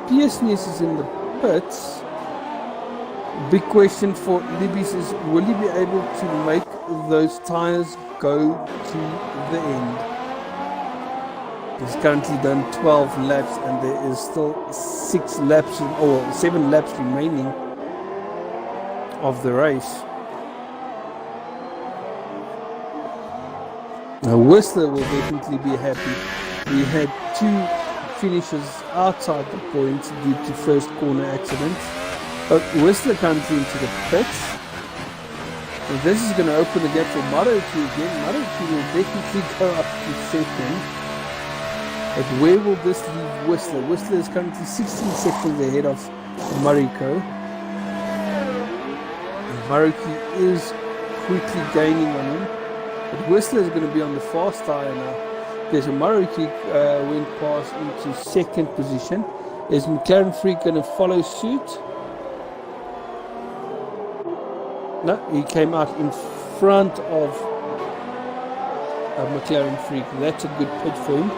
PSNS is in the pits. Big question for Libby is, will he be able to make those tires go to the end? He's currently done 12 laps and there is still 7 laps remaining of the race. Now Whistler will definitely be happy. We had 2 finishes outside the points due to first corner accidents. But Whistler currently into the pits. And this is going to open the gap for Maruki again. Maruki will definitely go up to second. But where will this leave Whistler? Whistler is currently 16 seconds ahead of Mariko. And Maruki is quickly gaining on him. But Whistler is going to be on the fast tire now. Okay, so Maruki went past into second position. Is McLaren Freak going to follow suit? No, he came out in front of McLaren Freak. That's a good pit for him.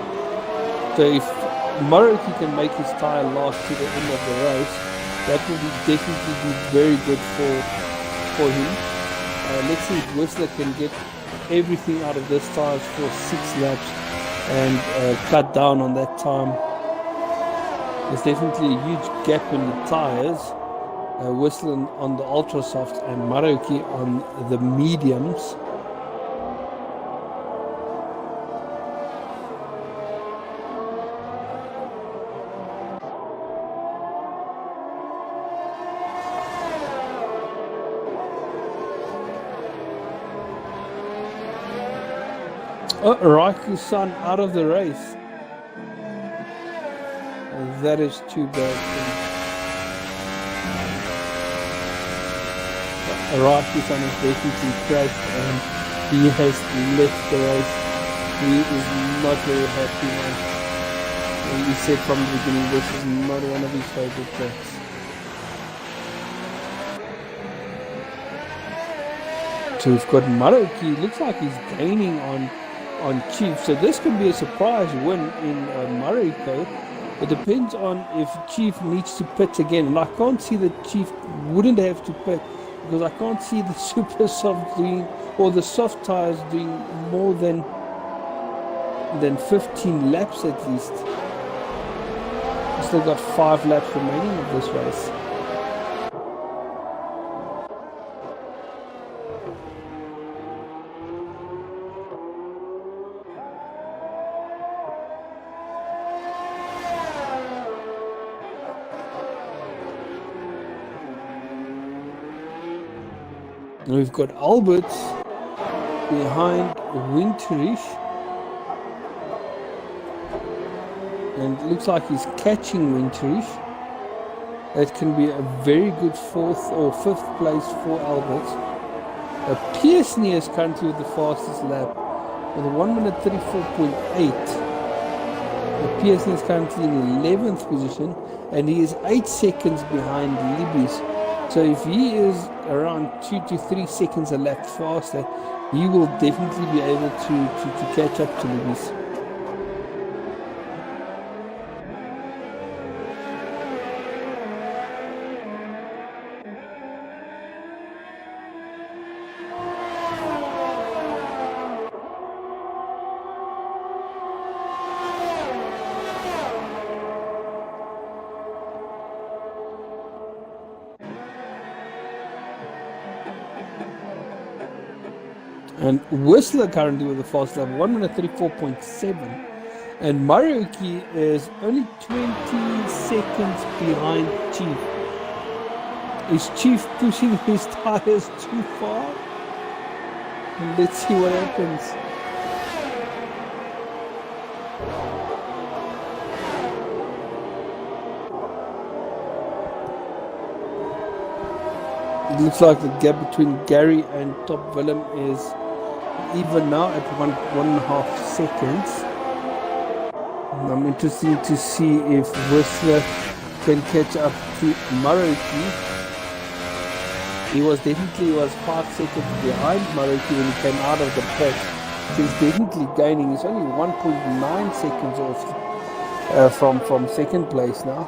So if Maruki can make his tire last to the end of the race, that will definitely be very good for him. Let's see if Whistler can get everything out of this tires for 6 laps and cut down on that time. There's definitely a huge gap in the tires. Whistler on the ultra softs and Maruki on the mediums. Raikkonen out of the race. That is too bad. Raikkonen has definitely crashed and he has left the race. He is not very happy now. And he said from the beginning this is not one of his favorite tracks. So we've got Maruki. Looks like he's gaining on Chief. So this could be a surprise win in Mariko. It depends on if Chief needs to pit again. And I can't see that Chief wouldn't have to pit because I can't see the super soft doing, or the soft tires doing more than 15 laps at least. I've still got 5 laps remaining of this race. We've got Albert behind Winterich, and it looks like he's catching Winterich. That can be a very good 4th or 5th place for Albert. Pearsney is currently with the fastest lap with a 1 minute 34.8. Pearson is currently in 11th position, and he is 8 seconds behind Libby's. So if he is around 2 to 3 seconds a lap faster, he will definitely be able to catch up to Libby's. And Whistler currently with the fast lap, 1 minute 34.7. And Maruki is only 20 seconds behind Chief. Is Chief pushing his tires too far? And let's see what happens. It looks like the gap between Gary and Top Willem is even now at 1.5 seconds. And I'm interested to see if Whistler can catch up to Maruki. He was 5 seconds behind Maruki when he came out of the pit. So he's definitely gaining. He's only 1.9 seconds off from second place now.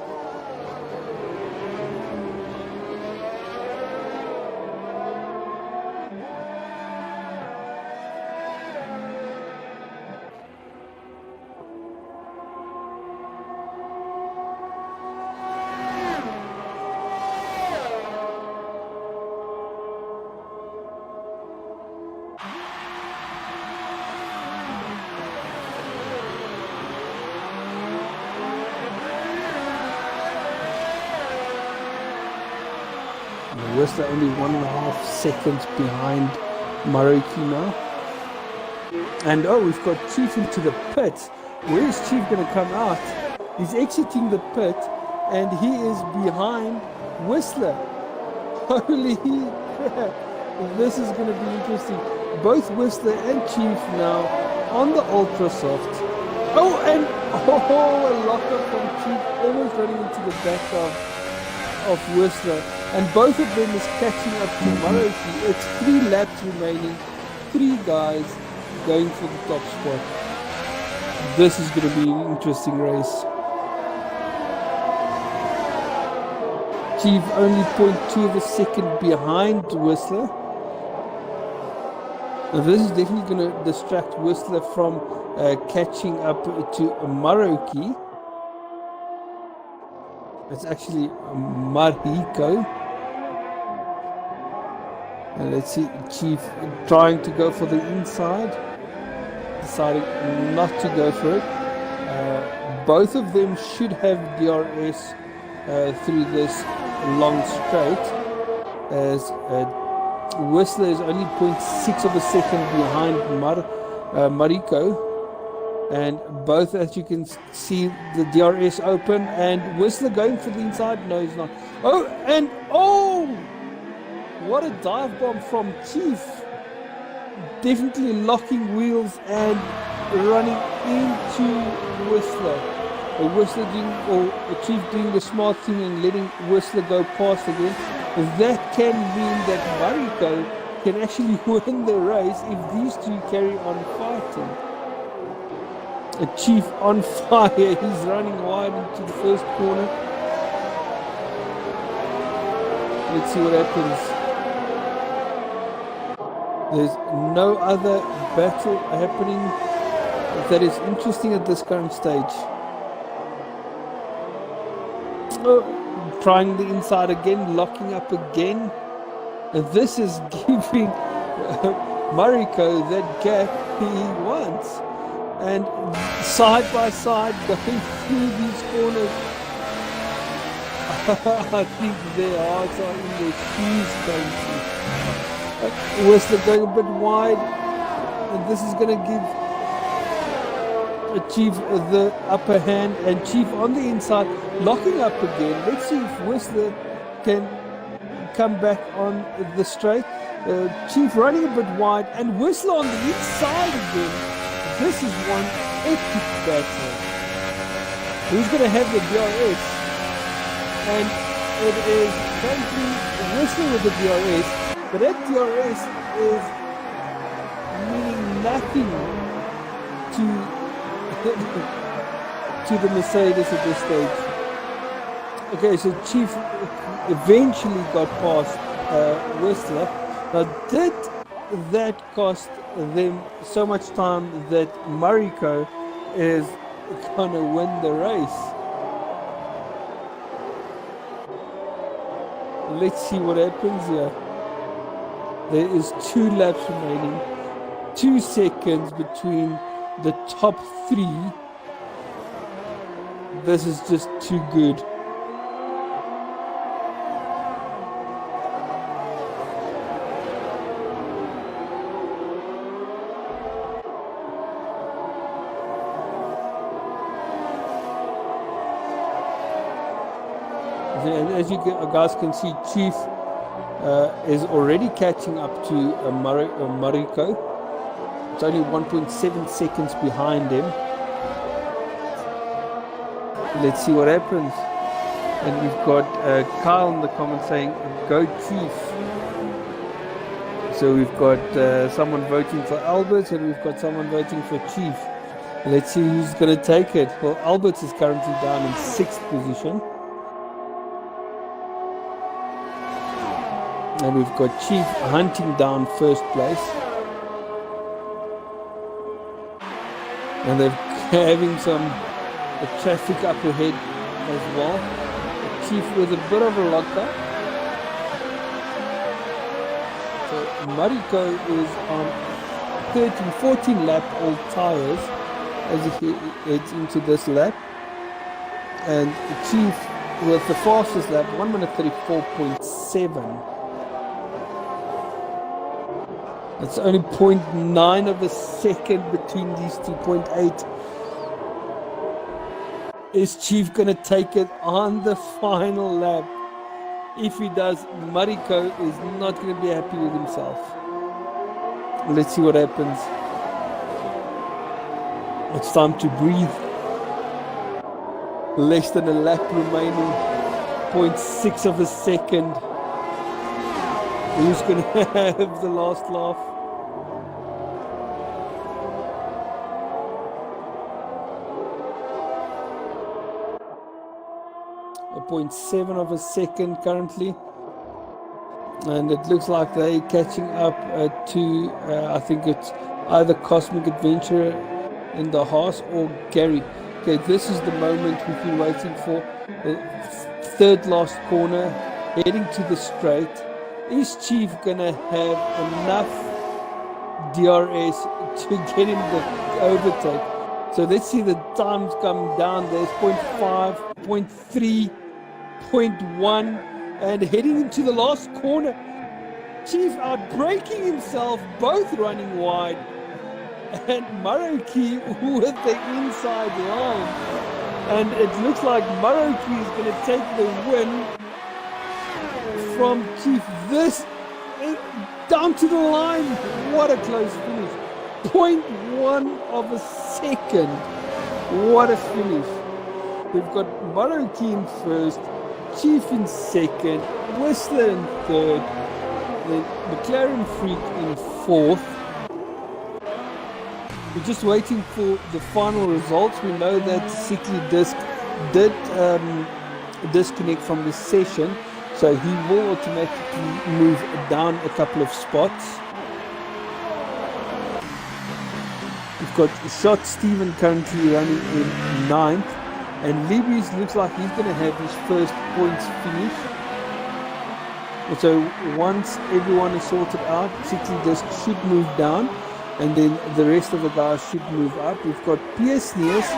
Whistler only 1.5 seconds behind Maruki now. And we've got Chief into the pit. Where is Chief going to come out? He's exiting the pit and he is behind Whistler. Holy crap. This is going to be interesting. Both Whistler and Chief now on the Ultra Soft. A locker from Chief, almost running into the back of Whistler. And both of them is catching up to Maruki. It's 3 laps remaining. 3 guys going for the top spot. This is going to be an interesting race. Chief only 0.2 of a second behind Whistler. Now this is definitely going to distract Whistler from catching up to Maruki. It's actually Mariko. And let's see, Chief trying to go for the inside, deciding not to go for it. Both of them should have DRS through this long straight, as Whistler is only 0.6 of a second behind Mariko. And both, as you can see, the DRS open, and Whistler going for the inside. No, he's not. What a dive bomb from Chief. Definitely locking wheels and running into Whistler. Chief doing the smart thing and letting Whistler go past again. That can mean that Mariko can actually win the race if these two carry on fighting. A Chief on fire. He's running wide into the first corner. Let's see what happens. There's no other battle happening that is interesting at this current stage. Trying the inside again, locking up again. And this is giving Mariko that gap he wants. And side by side, going through these corners. I think their hearts are in their shoes, Casey. Whistler going a bit wide, and this is going to give Chief the upper hand, and Chief on the inside locking up again. Let's see if Whistler can come back on the straight. Chief running a bit wide, and Whistler on the inside again. This is one epic battle. Who's going to have the DRS? And it is currently Whistler with the DRS, but that DRS is meaning nothing to the Mercedes at this stage. Okay, so Chief eventually got past Whistler. Now, did that cost them so much time that Mariko is going to win the race? Let's see what happens here. There is 2 laps remaining. 2 seconds between the top 3. This is just too good. And as you guys can see, Chief is already catching up to Mariko. It's only 1.7 seconds behind him. Let's see what happens. And we've got Kyle in the comments saying, "Go Chief." So we've got someone voting for Alberts, and we've got someone voting for Chief. Let's see who's going to take it. Well, Alberts is currently down in 6th position. And we've got Chief hunting down 1st place. And they're having some traffic up ahead as well. Chief with a bit of a locker. So Mariko is on 14 lap old tires as he heads into this lap. And Chief with the fastest lap, 1 minute 34.7. It's only 0.9 of a second between these two, 0.8. Is Chief going to take it on the final lap? If he does, Mariko is not going to be happy with himself. Let's see what happens. It's time to breathe. Less than a lap remaining, 0.6 of a second. Who's going to have the last laugh? A 0.7 of a second currently. And it looks like they're catching up to, I think it's either Cosmic Adventurer in the Haas or Gary. Okay, this is the moment we've been waiting for. The 3rd last corner, heading to the straight. Is Chief gonna have enough DRS to get him the overtake? So let's see the times come down. There's 0.5, 0.3, 0.1, and heading into the last corner. Chief outbraking himself, both running wide, and Maroki with the inside line. And it looks like Maroki is going to take the win from Chief. This down to the line. What a close finish. 0.1 of a second. What a finish. We've got Maroki in 1st, Chief in 2nd, Whistler in 3rd, the McLaren Freak in 4th. We're just waiting for the final results. We know that Sickly Disc did disconnect from the session, so he will automatically move down a couple of spots. We've got Shot Steven currently running in 9th, and Libby's looks like he's going to have his first points finish. So once everyone is sorted out, Sickly Disc should move down, and then the rest of the guys should move up. We've got Piesnius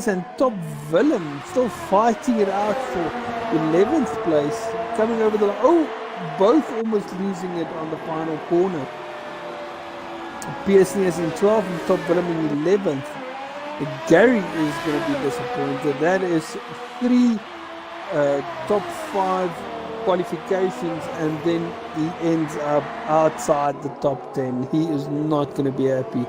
and Top Willem still fighting it out for 11th place, coming over the line. Oh, both almost losing it on the final corner. PSNS in 12th and Top Willem in 11th. Gary is going to be disappointed. That is 3 top 5 qualifications, and then he ends up outside the top 10. He is not going to be happy.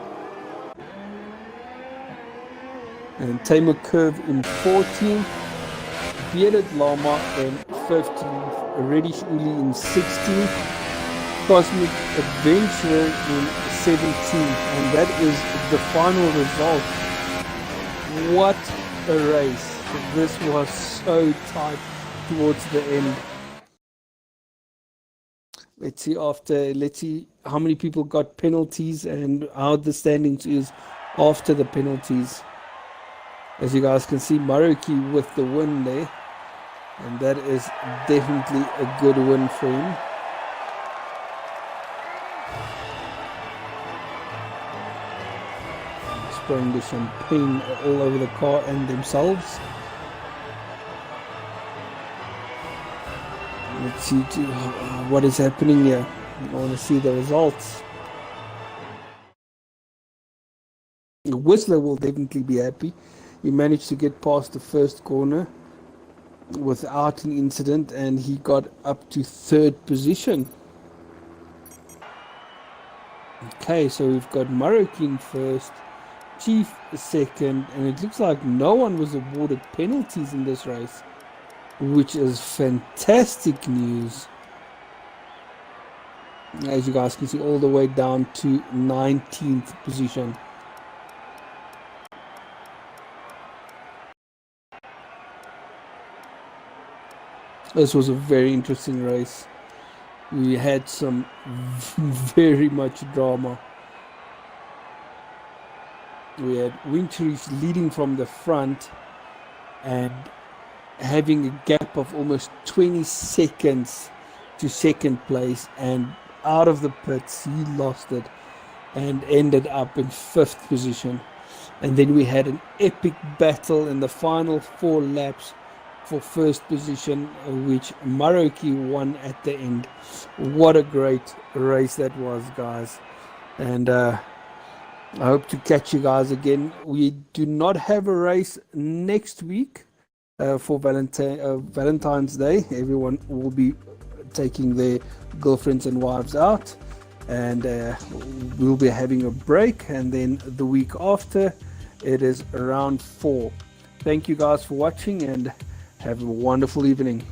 And Tamer Curve in 14th, Bearded Lama in 15th, Reddish Uli in 16th, Cosmic Adventurer in 17th, and that is the final result. What a race. This was so tight towards the end. Let's see how many people got penalties and how the standings is after the penalties. As you guys can see, Maruki with the win there, and that is definitely a good win for him. Spraying the champagne all over the car and themselves. Let's see what is happening here. I want to see the results. Whistler will definitely be happy. He managed to get past the first corner without an incident, and he got up to 3rd position. Okay, so we've got Marokin first, Chief second, and it looks like no one was awarded penalties in this race, which is fantastic news. As you guys can see, all the way down to 19th position. This was a very interesting race. We had some very much drama. We had Winterich leading from the front and having a gap of almost 20 seconds to second place, and out of the pits he lost it and ended up in 5th position. And then we had an epic battle in the final 4 laps for 1st position, which Maroki won at the end. What a great race that was, guys. And I hope to catch you guys again. We do not have a race next week for Valentine's Day. Everyone will be taking their girlfriends and wives out, and we'll be having a break, and then the week after it is round 4. Thank you guys for watching, and have a wonderful evening.